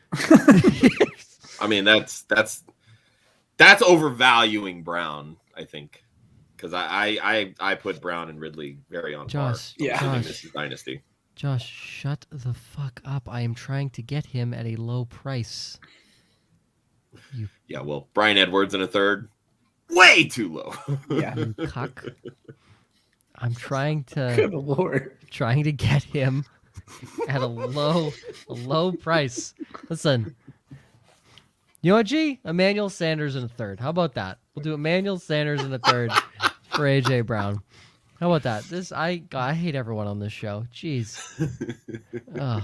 I mean, that's overvaluing Brown, I think. Because I put Brown and Ridley very on par. Yeah. This is dynasty. Josh, shut the fuck up. I am trying to get him at a low price. Yeah, well, Bryan Edwards in a 3rd. Way too low. Yeah. You cuck. I'm trying to Good Lord. Trying to get him at a low price. Listen. You know what, G? Emmanuel Sanders in a 3rd. How about that? We'll do Emmanuel Sanders in a 3rd for AJ Brown. How about that? I hate everyone on this show. Jeez. Ugh.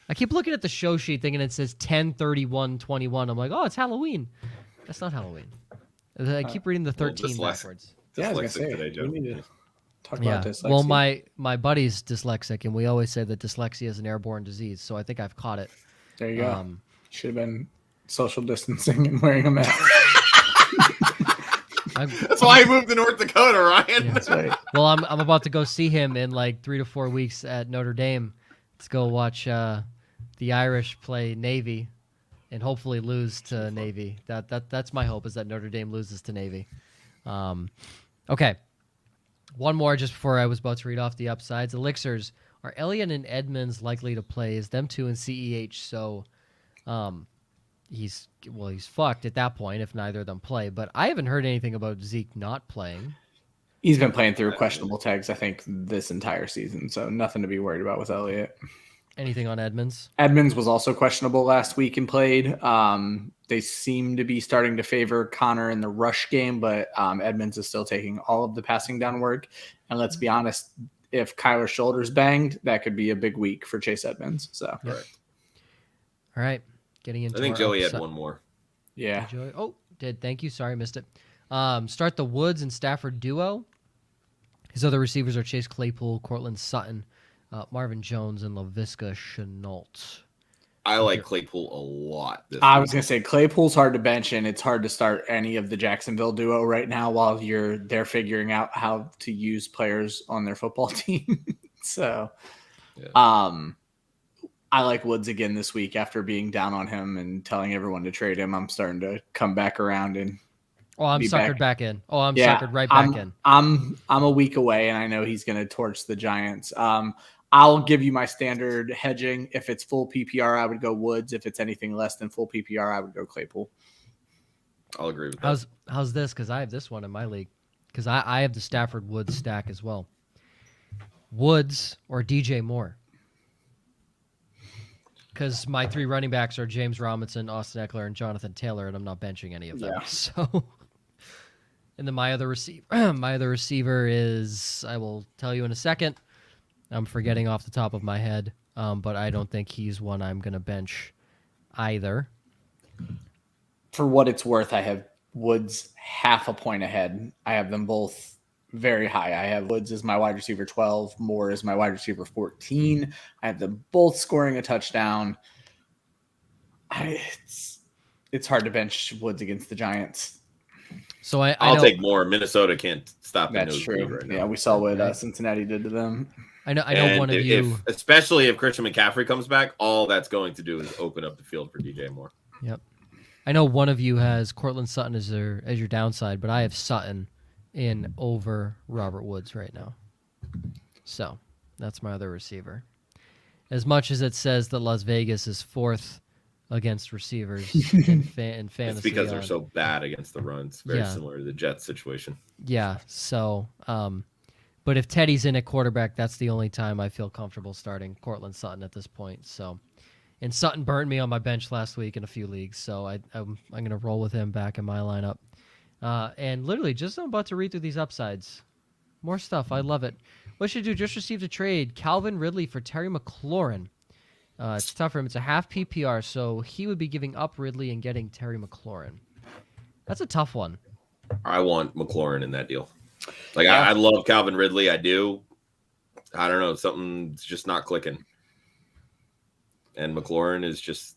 I keep looking at the show sheet thinking it says 10/31/21. I'm like, oh, it's Halloween. That's not Halloween. I keep reading the 13 backwards. Yeah, I was gonna say today, Joe. we need to talk about dyslexia. Well, my buddy's dyslexic, and we always say that dyslexia is an airborne disease. So I think I've caught it. There you go. Should have been social distancing and wearing a mask. That's why I moved to North Dakota, Ryan. Yeah, that's right. Well, I'm about to go see him in like 3 to 4 weeks at Notre Dame. Let's go watch the Irish play Navy and hopefully lose to Navy. That's my hope, is that Notre Dame loses to Navy. Okay. One more just before I was about to read off the upsides. Elixirs, are Elliott and Edmonds likely to play? Is them two in CEH? So he's fucked at that point if neither of them play. But I haven't heard anything about Zeke not playing. He's been playing through questionable tags, I think, this entire season. So nothing to be worried about with Elliott. Anything on Edmonds? Edmonds was also questionable last week and played. They seem to be starting to favor Connor in the rush game, but Edmonds is still taking all of the passing down work. And let's be honest, if Kyler's shoulder's banged, that could be a big week for Chase Edmonds. So, Yep. All right, getting into. I think our Joey upside. had one more. yeah. Joey. Oh, did. Thank you. Sorry, missed it. Start the Woods and Stafford duo. His other receivers are Chase Claypool, Cortland Sutton, Marvin Jones, and Laviska Shenault. I like Claypool a lot. I was going to say Claypool's hard to bench, and it's hard to start any of the Jacksonville duo right now while they're figuring out how to use players on their football team. So, I like Woods again this week after being down on him and telling everyone to trade him. I'm starting to come back around and. Oh, I'm suckered back in. Oh, I'm suckered right back in. I'm a week away, and I know he's going to torch the Giants. I'll give you my standard hedging. If it's full PPR, I would go Woods. If it's anything less than full PPR, I would go Claypool. I'll agree with that. How's this? Because I have this one in my league. Because I have the Stafford Woods stack as well. Woods or DJ Moore. Because my three running backs are James Robinson, Austin Eckler, and Jonathan Taylor, and I'm not benching any of them. Yeah. So, and then my other receiver is, I will tell you in a second. I'm forgetting off the top of my head, but I don't think he's one I'm going to bench either. For what it's worth, I have Woods half a point ahead. I have them both very high. I have Woods as my wide receiver 12, Moore as my wide receiver 14. I have them both scoring a touchdown. It's hard to bench Woods against the Giants. So I'll take more. Minnesota can't stop. That's true. Right now. Yeah, we saw what Cincinnati did to them. I know one of you, especially if Christian McCaffrey comes back, all that's going to do is open up the field for DJ Moore. Yep. I know one of you has Cortland Sutton as your downside, but I have Sutton in over Robert Woods right now. So that's my other receiver. As much as it says that Las Vegas is fourth against receivers in fantasy. It's because they're so bad against the runs. Very similar to the Jets situation. Yeah. So, but if Teddy's in at quarterback, that's the only time I feel comfortable starting Cortland Sutton at this point. So, and Sutton burned me on my bench last week in a few leagues, so I'm going to roll with him back in my lineup. And literally, I'm about to read through these upsides. More stuff. I love it. What should you do? Just received a trade. Calvin Ridley for Terry McLaurin. It's tough for him. It's a half PPR, so he would be giving up Ridley and getting Terry McLaurin. That's a tough one. I want McLaurin in that deal. Like, I love Calvin Ridley. I do. I don't know. Something's just not clicking. And McLaurin is just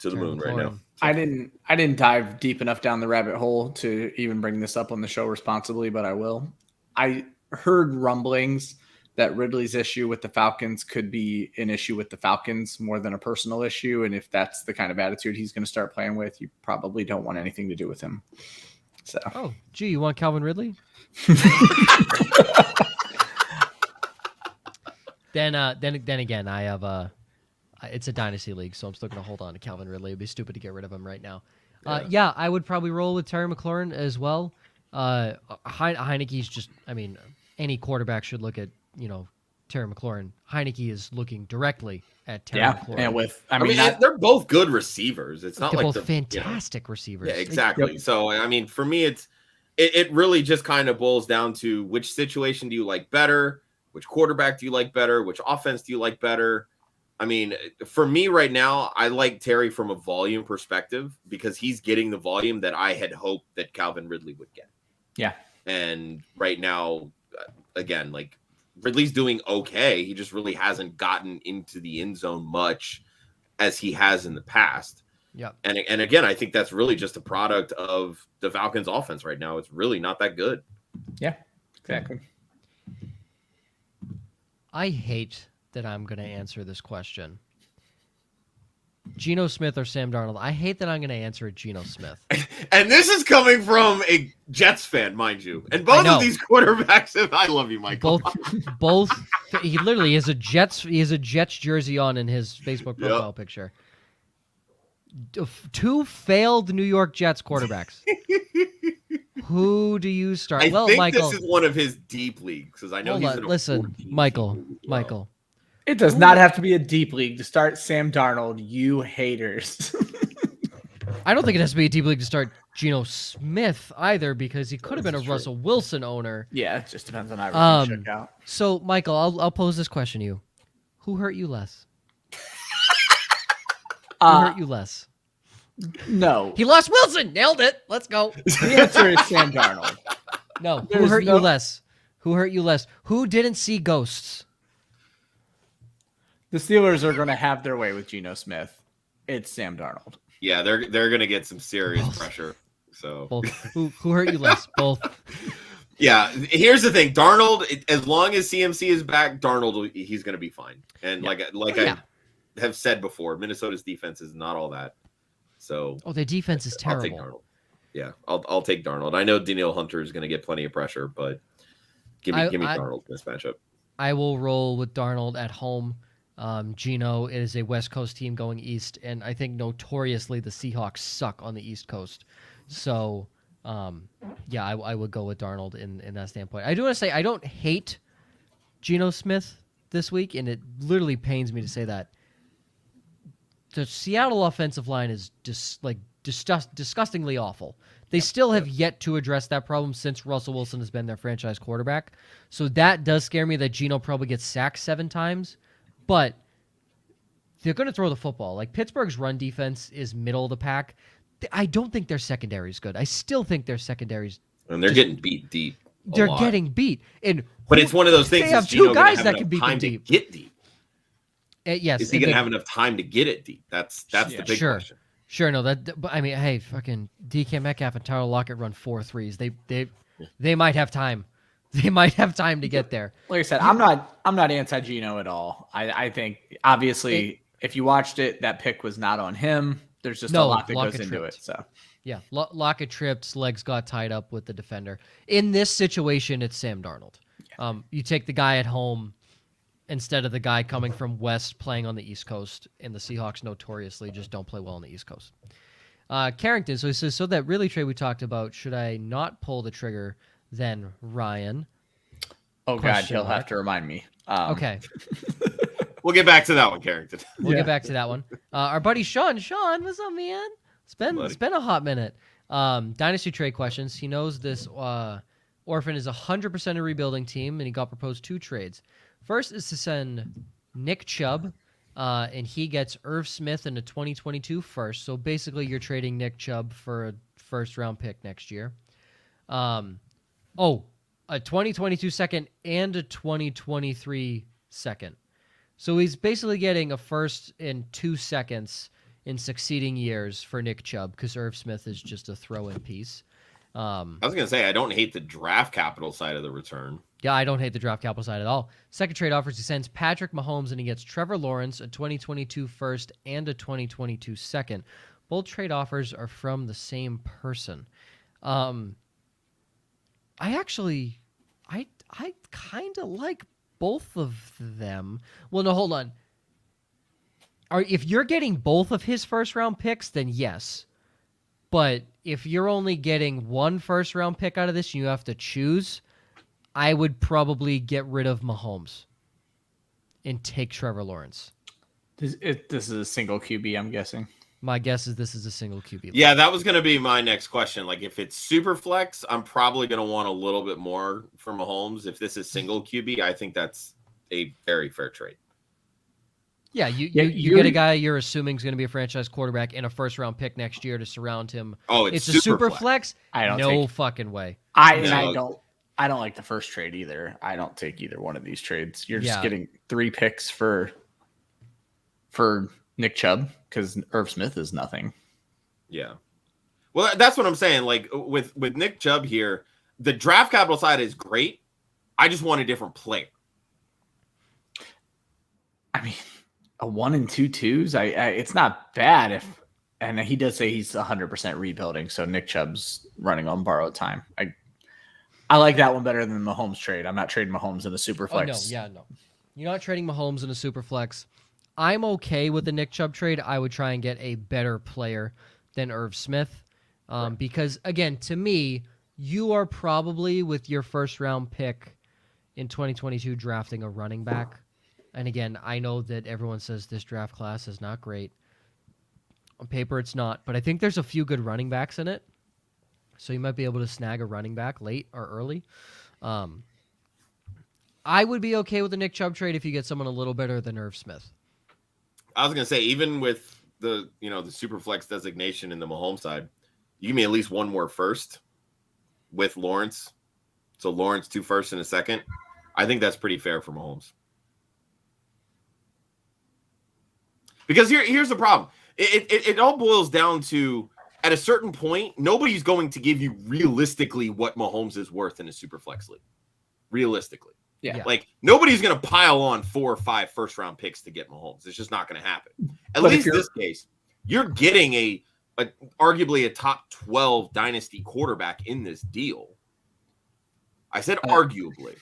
to the moon right now. I didn't dive deep enough down the rabbit hole to even bring this up on the show responsibly, but I will. I heard rumblings that Ridley's issue with the Falcons could be an issue with the Falcons more than a personal issue. And if that's the kind of attitude he's going to start playing with, you probably don't want anything to do with him. So, you want Calvin Ridley? Then again, I have it's a dynasty league, so I'm still going to hold on to Calvin Ridley. It'd be stupid to get rid of him right now. I would probably roll with Terry McLaurin as well. Heineke's just, any quarterback should look at, Terry McLaurin. Heineke is looking directly at Terry McLaurin. And they're both good receivers. It's not they're like both fantastic receivers. Yeah, exactly. Yep. So, for me, it really just kind of boils down to which situation do you like better? Which quarterback do you like better? Which offense do you like better? For me right now, I like Terry from a volume perspective because he's getting the volume that I had hoped that Calvin Ridley would get. Yeah. And right now, again, like Ridley's doing okay. He just really hasn't gotten into the end zone much as he has in the past. Yeah. And again, I think that's really just a product of the Falcons offense right now. It's really not that good. Yeah, exactly. I hate that I'm going to answer this question. Geno Smith or Sam Darnold? I hate that I'm going to answer it Geno Smith. And this is coming from a Jets fan, mind you. And both of these quarterbacks, I love you, Michael. Both. He literally has a Jets jersey on in his Facebook profile picture. 2 failed New York Jets quarterbacks. Who do you start? I think Michael, this is one of his deep leagues because I know he's in a listen, Michael. It does not have to be a deep league to start Sam Darnold, you haters. I don't think it has to be a deep league to start Geno Smith either, because he could have been a Russell Wilson owner. Yeah, it just depends on how everything shook out. So, Michael, I'll pose this question to you: who hurt you less? Who hurt you less? No. He lost Wilson. Nailed it. Let's go. The answer is Sam Darnold. No. Who hurt you less? Who hurt you less? Who didn't see ghosts? The Steelers are going to have their way with Geno Smith. It's Sam Darnold. Yeah, they're going to get some serious pressure. So both. Who hurt you less? Both. Yeah, here's the thing. Darnold, as long as CMC is back, Darnold, he's going to be fine. And I have said before, Minnesota's defense is not all that. So their defense is terrible. I'll take Darnold. Yeah, I'll take Darnold. I know Danielle Hunter is going to get plenty of pressure, but give me Darnold in this matchup. I will roll with Darnold at home. Gino is a West Coast team going east, and I think notoriously the Seahawks suck on the East Coast. So, I would go with Darnold in that standpoint. I do want to say I don't hate Geno Smith this week, and it literally pains me to say that. The Seattle offensive line is disgustingly awful. They still have yet to address that problem since Russell Wilson has been their franchise quarterback. So that does scare me that Geno probably gets sacked 7 times. But they're going to throw the football. Like, Pittsburgh's run defense is middle of the pack. I don't think their secondary is good. I still think their secondary's... And they're getting beat deep. They're getting beat. But it's one of those things. They have 2 guys that can beat them deep. To get deep. Yes. Is he going to have enough time to get it deep? That's the big question. Sure, no. But I mean, hey, fucking DK Metcalf and Tyler Lockett run 4 threes. They might have time. They might have time to get there. Like I said, I'm not anti-Geno at all. I think obviously if you watched it, that pick was not on him. There's just a lot that goes into it. So yeah, Lockett tripped, legs got tied up with the defender. In this situation, it's Sam Darnold. Yeah. You take the guy at home instead of the guy coming from West playing on the East Coast, and the Seahawks notoriously just don't play well on the East Coast. Carrington, so he says, so that really trade we talked about, should I not pull the trigger? Then Ryan. Oh, God, he'll have to remind me. Okay. We'll get back to that one, Carrington. We'll get back to that one. Our buddy Sean. Sean, what's up, man? It's been a hot minute. Dynasty trade questions. He knows this orphan is 100% a rebuilding team, and he got proposed 2 trades. First is to send Nick Chubb, and he gets Irv Smith in a 2022 first. So basically, you're trading Nick Chubb for a first-round pick next year. A 2022 second and a 2023 second. So he's basically getting a first and 2 seconds in succeeding years for Nick Chubb because Irv Smith is just a throw-in piece. I was going to say, I don't hate the draft capital side of the return. Yeah, I don't hate the draft capital side at all. Second trade offers, he sends Patrick Mahomes and he gets Trevor Lawrence, a 2022 first and a 2022 second. Both trade offers are from the same person. I kind of like both of them. Well, no, hold on. If you're getting both of his first-round picks, then yes. But if you're only getting 1 first-round pick out of this and you have to choose, I would probably get rid of Mahomes and take Trevor Lawrence. This is a single QB, I'm guessing. My guess is this is a single QB. Yeah, that was going to be my next question. Like, if it's super flex, I'm probably going to want a little bit more from Mahomes. If this is single QB, I think that's a very fair trade. Yeah, you get a guy you're assuming is going to be a franchise quarterback and a first-round pick next year to surround him. Oh, it's a super flex? No fucking way. I don't like the first trade either. I don't take either one of these trades. You're just getting 3 picks for Nick Chubb because Irv Smith is nothing. Yeah. Well, that's what I'm saying. Like with Nick Chubb here, the draft capital side is great. I just want a different player. I mean, a 1 and 2 twos. It's not bad and he does say he's 100% rebuilding. So Nick Chubb's running on borrowed time. I like that one better than the Mahomes trade. I'm not trading Mahomes in the super flex. No. You're not trading Mahomes in a super flex. I'm okay with the Nick Chubb trade. I would try and get a better player than Irv Smith. Because, again, to me, you are probably, with your first-round pick in 2022, drafting a running back. And, again, I know that everyone says this draft class is not great. On paper, it's not. But I think there's a few good running backs in it. So you might be able to snag a running back late or early. I would be okay with the Nick Chubb trade if you get someone a little better than Irv Smith. I was going to say, even with the super flex designation in the Mahomes side, you give me at least one more first with Lawrence. So Lawrence 2 firsts and a second. I think that's pretty fair for Mahomes. Because here's the problem. It all boils down to, at a certain point, nobody's going to give you realistically what Mahomes is worth in a super flex league. Realistically. Yeah. Like, nobody's going to pile on 4 or 5 first-round picks to get Mahomes. It's just not going to happen. At least in this case, you're getting a arguably a top 12 dynasty quarterback in this deal. I said arguably.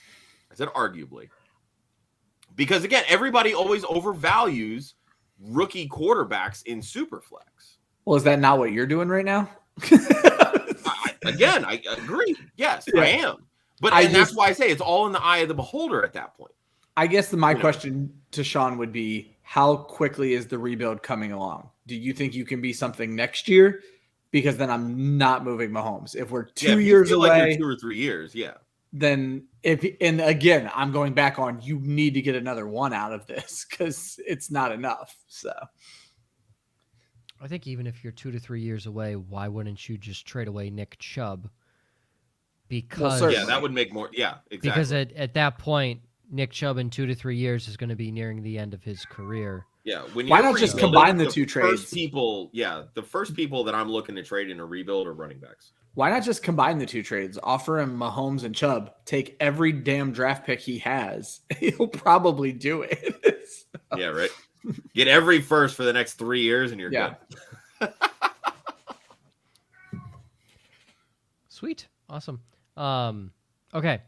Because, again, everybody always overvalues rookie quarterbacks in Superflex. Well, is that not what you're doing right now? I agree. Yes, yeah. I am. But that's why I say it's all in the eye of the beholder at that point. I guess my question to Sean would be, how quickly is the rebuild coming along? Do you think you can be something next year? Because then I'm not moving Mahomes. If we're 2 years away, like 2 or 3 years, yeah. Then and again, I'm going back on, you need to get another one out of this because it's not enough. So I think even if you're 2 to 3 years away, why wouldn't you just trade away Nick Chubb? Because that would make more. Yeah, exactly. Because at that point, Nick Chubb in 2 to 3 years is going to be nearing the end of his career. Yeah. Why not just combine the two trades? The first people that I'm looking to trade in a rebuild are running backs. Why not just combine the two trades? Offer him Mahomes and Chubb. Take every damn draft pick he has. He'll probably do it. Yeah, right. Get every first for the next 3 years, and you're good. Sweet. Awesome. Okay.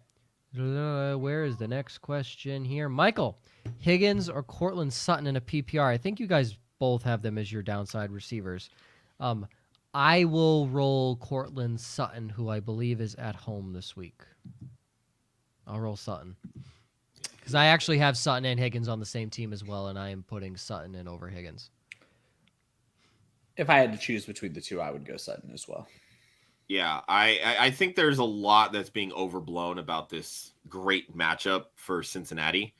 Where is the next question here? Michael, Higgins or Cortland Sutton in a PPR? I think you guys both have them as your downside receivers. I will roll Cortland Sutton, who I believe is at home this week. I'll roll Sutton. Because I actually have Sutton and Higgins on the same team as well, and I am putting Sutton in over Higgins. If I had to choose between the two, I would go Sutton as well. Yeah, I think there's a lot that's being overblown about this great matchup for Cincinnati.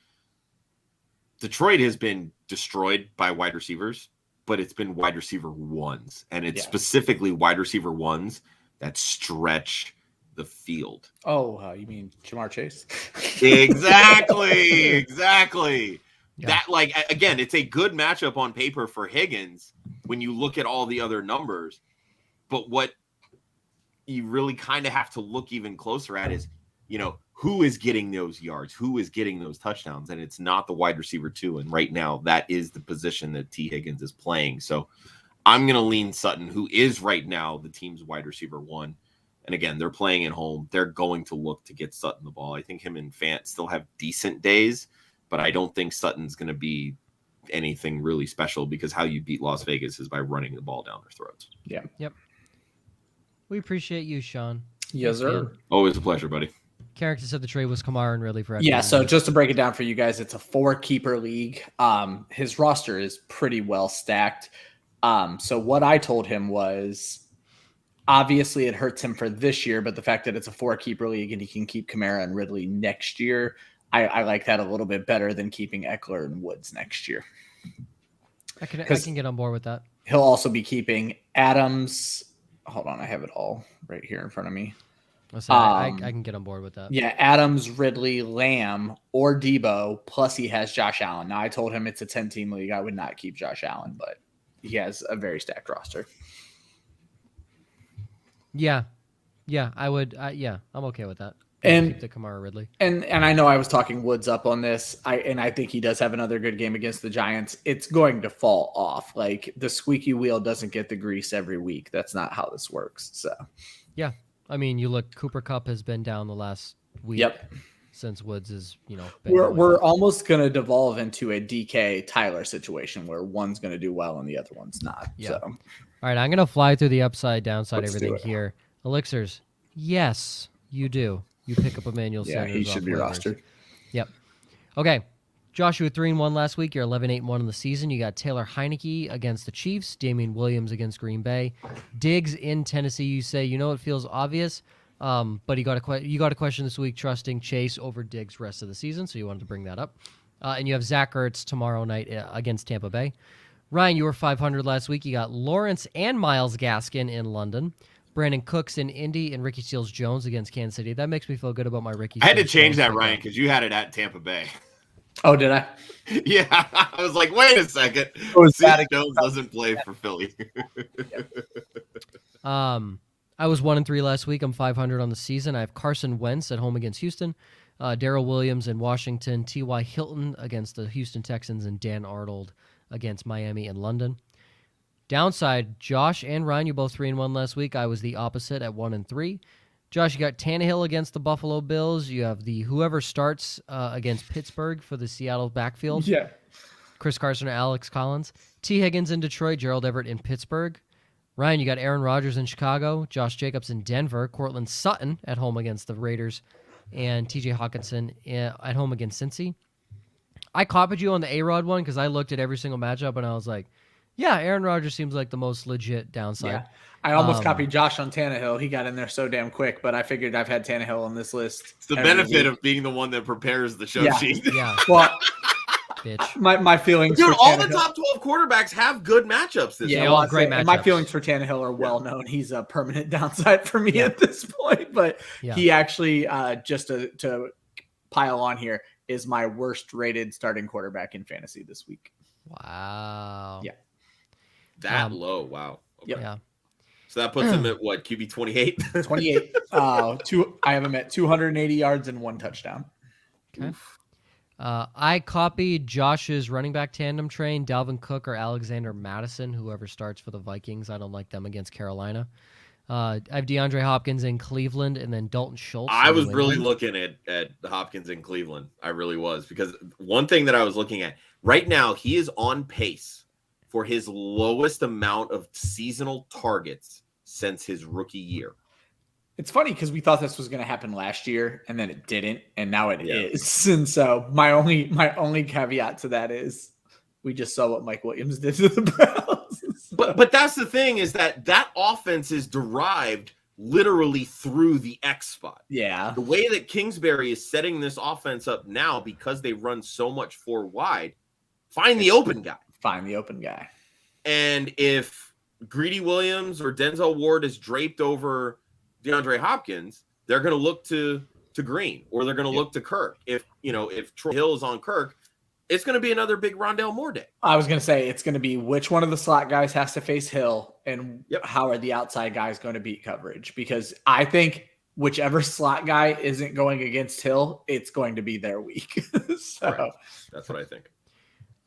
Detroit has been destroyed by wide receivers, but it's been wide receiver ones, and it's specifically wide receiver ones that stretch the field. Oh, you mean Jamar Chase? Exactly. Yeah. That, again, it's a good matchup on paper for Higgins when you look at all the other numbers, but what you really kind of have to look even closer at is, who is getting those yards, who is getting those touchdowns, and it's not the wide receiver 2. And right now, that is the position that T. Higgins is playing. So I'm going to lean Sutton, who is right now the team's wide receiver 1. And again, they're playing at home. They're going to look to get Sutton the ball. I think him and Fant still have decent days, but I don't think Sutton's going to be anything really special, because how you beat Las Vegas is by running the ball down their throats. Yeah. Yep. We appreciate you, Sean. Yes, sir. Always a pleasure, buddy. Character said the trade was Kamara and Ridley for Yeah, so just to break it down for you guys, it's a 4-keeper league. His roster is pretty well stacked. So what I told him was, obviously it hurts him for this year, but the fact that it's a 4-keeper league and he can keep Kamara and Ridley next year, I like that a little bit better than keeping Eckler and Woods next year. I can get on board with that. He'll also be keeping Adams. Hold on, I have it all right here in front of me. I can get on board with that. Yeah, Adams, Ridley, Lamb, or Debo, plus he has Josh Allen. Now, I told him it's a 10-team league. I would not keep Josh Allen, but he has a very stacked roster. Yeah, I would. I'm okay with that. And keep the Kamara Ridley. And I know I was talking Woods up on this. I think he does have another good game against the Giants. It's going to fall off. Like the squeaky wheel doesn't get the grease every week. That's not how this works. So yeah, I mean, you look. Cooper Kupp has been down the last week. Yep. Since Woods is, been we're almost going to devolve into a DK Tyler situation where one's going to do well and the other one's not. Yeah. So. All right, I'm going to fly through the upside, downside, Let's everything do it. here. Elixirs, yes, you do. You pick up Emmanuel Yeah, Sanders. he should off be waivers. rostered. Yep. Okay. Josh, you were 3-1 last week. You're 11-8-1 in the season. You got Taylor Heineke against the Chiefs, Damian Williams against Green Bay, Diggs in Tennessee. You say, it feels obvious, but you got a question this week trusting Chase over Diggs rest of the season, so you wanted to bring that up. And you have Zach Ertz tomorrow night against Tampa Bay. Ryan, you were 500 last week. You got Lawrence and Myles Gaskin in London. Brandon Cooks in Indy and Ricky Seals-Jones against Kansas City. That makes me feel good about my Ricky. I had to change Seals-Jones that, Ryan, because you had it at Tampa Bay. Oh, did I? Yeah, I was like, wait a second. Jones doesn't play for Philly. I was 1-3 last week. I'm 500 on the season. I have Carson Wentz at home against Houston, Daryl Williams in Washington, T.Y. Hilton against the Houston Texans, and Dan Arnold against Miami and London. Downside, Josh and Ryan, you both 3-1 last week. I was the opposite at 1-3. Josh, you got Tannehill against the Buffalo Bills. You have the whoever starts against Pittsburgh for the Seattle backfield. Yeah. Chris Carson or Alex Collins. T. Higgins in Detroit. Gerald Everett in Pittsburgh. Ryan, you got Aaron Rodgers in Chicago. Josh Jacobs in Denver. Cortland Sutton at home against the Raiders. And T.J. Hawkinson at home against Cincy. I copied you on the A-Rod one because I looked at every single matchup and I was like, yeah, Aaron Rodgers seems like the most legit downside. Yeah. I almost copied Josh on Tannehill. He got in there so damn quick, but I figured I've had Tannehill on this list. It's the benefit of being the one that prepares the show sheet. Yeah. Well, bitch. My feelings Dude, for all Tannehill, the top 12 quarterbacks have good matchups this Yeah, year. all great and my matchups. feelings for Tannehill are well known. He's a permanent downside for me at this point, but he actually, just to pile on here, is my worst rated starting quarterback in fantasy this week. Wow. Yeah. That low. Wow. Okay. Yeah. So that puts him at what, QB 28? 28. I have him at 280 yards and 1 touchdown. Okay. I copied Josh's running back tandem train, Dalvin Cook or Alexander Madison, whoever starts for the Vikings. I don't like them against Carolina. I have DeAndre Hopkins in Cleveland and then Dalton Schultz. I was really looking at Hopkins in Cleveland. I really was, because one thing that I was looking at right now, he is on pace for his lowest amount of seasonal targets since his rookie year. It's funny because we thought this was going to happen last year and then it didn't, and now it is. And so my only caveat to that is we just saw what Mike Williams did to the Browns. So. But that's the thing, is that offense is derived literally through the X spot. Yeah. The way that Kingsbury is setting this offense up now, because they run so much 4 wide, find the open guy. Find the open guy. And if Greedy Williams or Denzel Ward is draped over DeAndre Hopkins, they're going to look to Green, or they're going to look to Kirk. If Troy Hill is on Kirk, it's going to be another big Rondale Moore day. I was going to say it's going to be which one of the slot guys has to face Hill, and how are the outside guys going to beat coverage? Because I think whichever slot guy isn't going against Hill, it's going to be their week. So Right. That's what I think.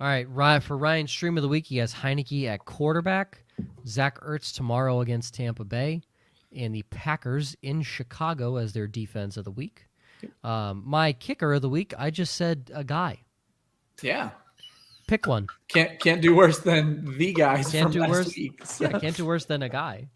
All right, for Ryan's stream of the week, he has Heineke at quarterback, Zach Ertz tomorrow against Tampa Bay, and the Packers in Chicago as their defense of the week. My kicker of the week, I just said a guy. Yeah. Pick one. Can't do worse than the guys Can't from do last worse. week. So. Yeah, can't do worse than a guy.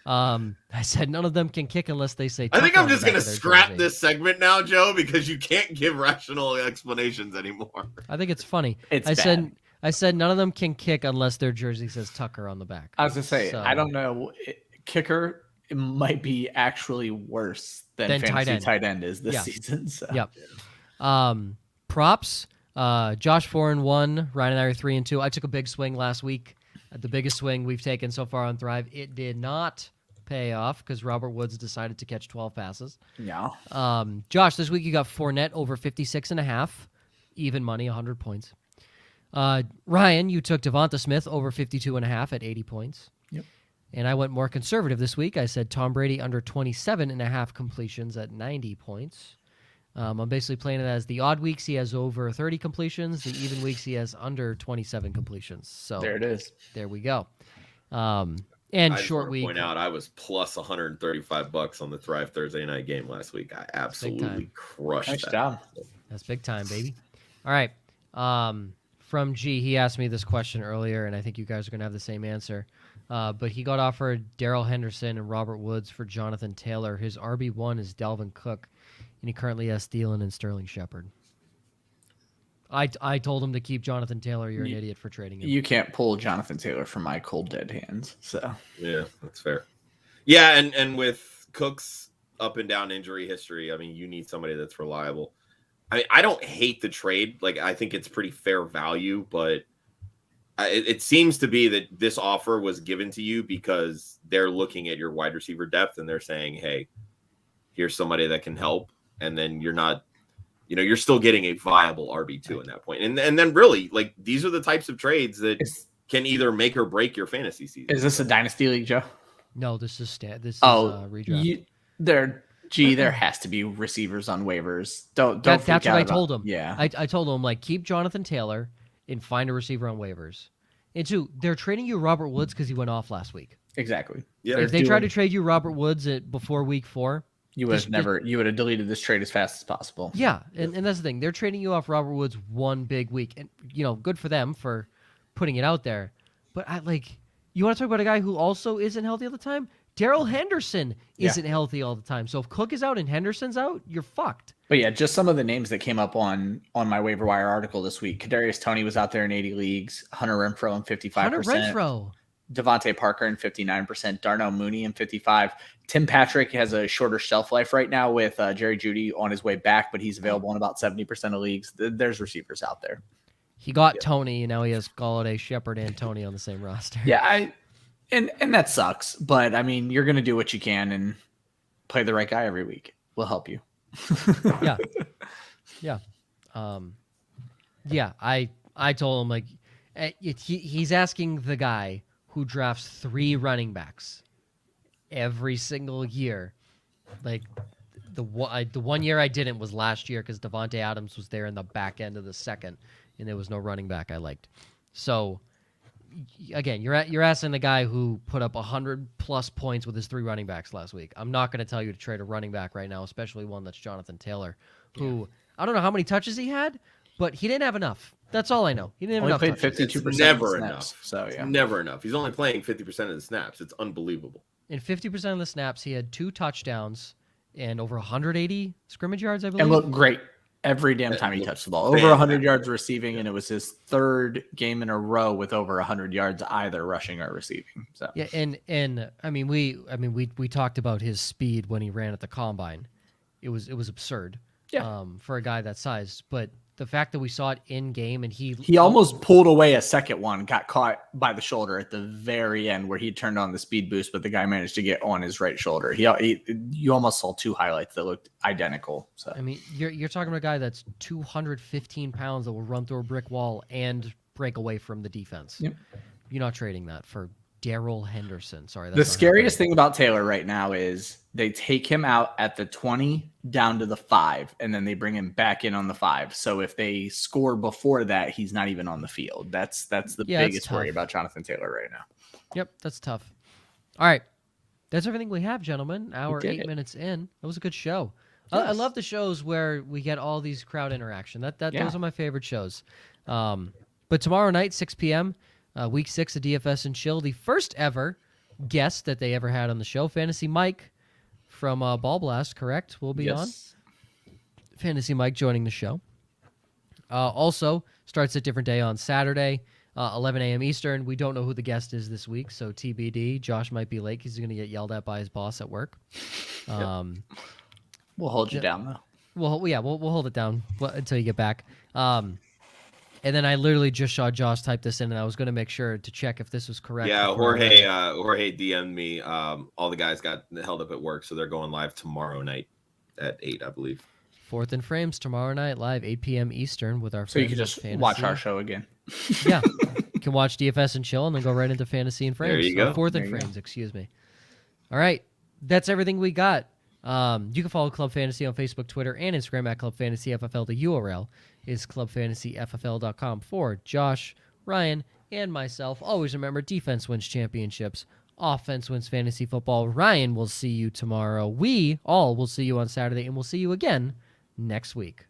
I said none of them can kick unless they say. I think Tucker I'm on the just back going to of their scrap jersey. this segment now, Joe, because you can't give rational explanations anymore. I think it's funny. It's I said none of them can kick unless their jersey says Tucker on the back. I was going to say, So- I don't know. Kicker, it might be actually worse than fantasy tight end is this season. So. Yep. Props. Josh 4-1. Ryan and I are 3-2. I took a big swing last week. The biggest swing we've taken so far on Thrive. It did not pay off because Robert Woods decided to catch 12 passes. Yeah. Josh, this week you got Fournette over 56.5. Even money, 100 points. Ryan, you took Devonta Smith over 52.5 at 80 points. Yep. And I went more conservative this week. I said Tom Brady under 27.5 completions at 90 points. I'm basically playing it as the odd weeks he has over 30 completions, the even weeks he has under 27 completions. So there it is. There we go. And I short week. Point out, I was plus $135 on the Thrive Thursday night game last week. I absolutely crushed nice that. Job. That's big time, baby. All right. From G, he asked me this question earlier, and I think you guys are going to have the same answer. But he got offered Darrell Henderson and Robert Woods for Jonathan Taylor. His RB1 is Dalvin Cook, and he currently has Thielen and Sterling Shepard. I told him to keep Jonathan Taylor. You're an idiot for trading him. You can't pull Jonathan Taylor from my cold dead hands. So yeah, that's fair. Yeah, and with Cook's up and down injury history, I mean, you need somebody that's reliable. I mean, I don't hate the trade. Like, I think it's pretty fair value, but it seems to be that this offer was given to you because they're looking at your wide receiver depth and they're saying, hey, here's somebody that can help. And then you're not, you're still getting a viable RB2 in that point. And then really, like, these are the types of trades that can either make or break your fantasy season. Is this a dynasty league, Joe? No, this is redraft. There has to be receivers on waivers. Don't that's what I about, told him. Yeah. I told him, like, keep Jonathan Taylor and find a receiver on waivers. And two, they're trading you Robert Woods because he went off last week. Exactly. Yeah. If they tried to trade you Robert Woods before week 4, you would have deleted this trade as fast as possible. Yeah, and that's the thing. They're trading you off Robert Woods one big week. And, good for them for putting it out there. But you want to talk about a guy who also isn't healthy all the time? Daryl Henderson isn't healthy all the time. So if Cook is out and Henderson's out, you're fucked. But yeah, just some of the names that came up on my waiver wire article this week. Kadarius Toney was out there in 80 leagues. Hunter Renfrow in 55%. Hunter Renfrow. Davonte Parker in 59%. Darnell Mooney in 55%. Tim Patrick has a shorter shelf life right now with Jerry Jeudy on his way back, but he's available in about 70% of leagues. There's receivers out there. He got Toney, and now he has Galladay, Shepard, and Toney on the same roster. Yeah, and that sucks. But, I mean, you're going to do what you can and play the right guy every week. We'll help you. Yeah. Yeah. I told him, like, he's asking the guy who drafts 3 running backs every single year. Like, the one year I didn't was last year because Davonte Adams was there in the back end of the second, and there was no running back I liked. So, again, you're asking the guy who put up 100-plus points with his 3 running backs last week. I'm not going to tell you to trade a running back right now, especially one that's Jonathan Taylor, who I don't know how many touches he had, but he didn't have enough. That's all I know. He didn't have enough played touches. 52% never of the enough. snaps. So, yeah. It's never enough. He's only playing 50% of the snaps. It's unbelievable. In 50% of the snaps, he had 2 touchdowns and over 180 scrimmage yards, I believe. And looked great every damn time he touched the ball. Over 100 yards receiving, and it was his 3rd game in a row with over 100 yards either rushing or receiving. So yeah, and we talked about his speed when he ran at the combine. It was absurd. Yeah. For a guy that size, but the fact that we saw it in game and he almost pulled away a second one, got caught by the shoulder at the very end where he turned on the speed boost, but the guy managed to get on his right shoulder. You almost saw 2 highlights that looked identical. So I mean, you're talking about a guy that's 215 pounds that will run through a brick wall and break away from the defense. Yep. You're not trading that for Daryl Henderson. Sorry, the scariest thing about Taylor right now is they take him out at the 20 down to the 5, and then they bring him back in on the 5. So if they score before that, he's not even on the field. That's the biggest worry about Jonathan Taylor right now. Yep, that's tough. All right. That's everything we have, gentlemen. Hour 8 minutes in. That was a good show. Yes. I love the shows where we get all these crowd interaction. Those are my favorite shows. But tomorrow night, 6 p.m., week 6 of DFS and Chill, the first ever guest that they ever had on the show, Fantasy Mike from Ball Blast, correct? Will be on. Fantasy Mike joining the show. Also, starts a different day on Saturday, 11 a.m. Eastern. We don't know who the guest is this week, so TBD. Josh might be late. He's going to get yelled at by his boss at work. We'll hold you down, though. We'll hold it down until you get back. And then I literally just saw Josh type this in, and I was going to make sure to check if this was correct. Yeah, Jorge DM'd me. All the guys got held up at work, so they're going live tomorrow night at 8, I believe. 4th and Frames tomorrow night, live 8 p.m. Eastern with our. So you can just watch our show again. Yeah, can watch DFS and chill and then go right into fantasy and frames. There you go. Fourth and frames, excuse me. All right. That's everything we got. You can follow Club Fantasy on Facebook, Twitter, and Instagram at Club Fantasy FFL. The URL is clubfantasyffl.com. For Josh, Ryan, and myself, always remember, defense wins championships. Offense wins fantasy football. Ryan will see you tomorrow. We all will see you on Saturday, and we'll see you again next week.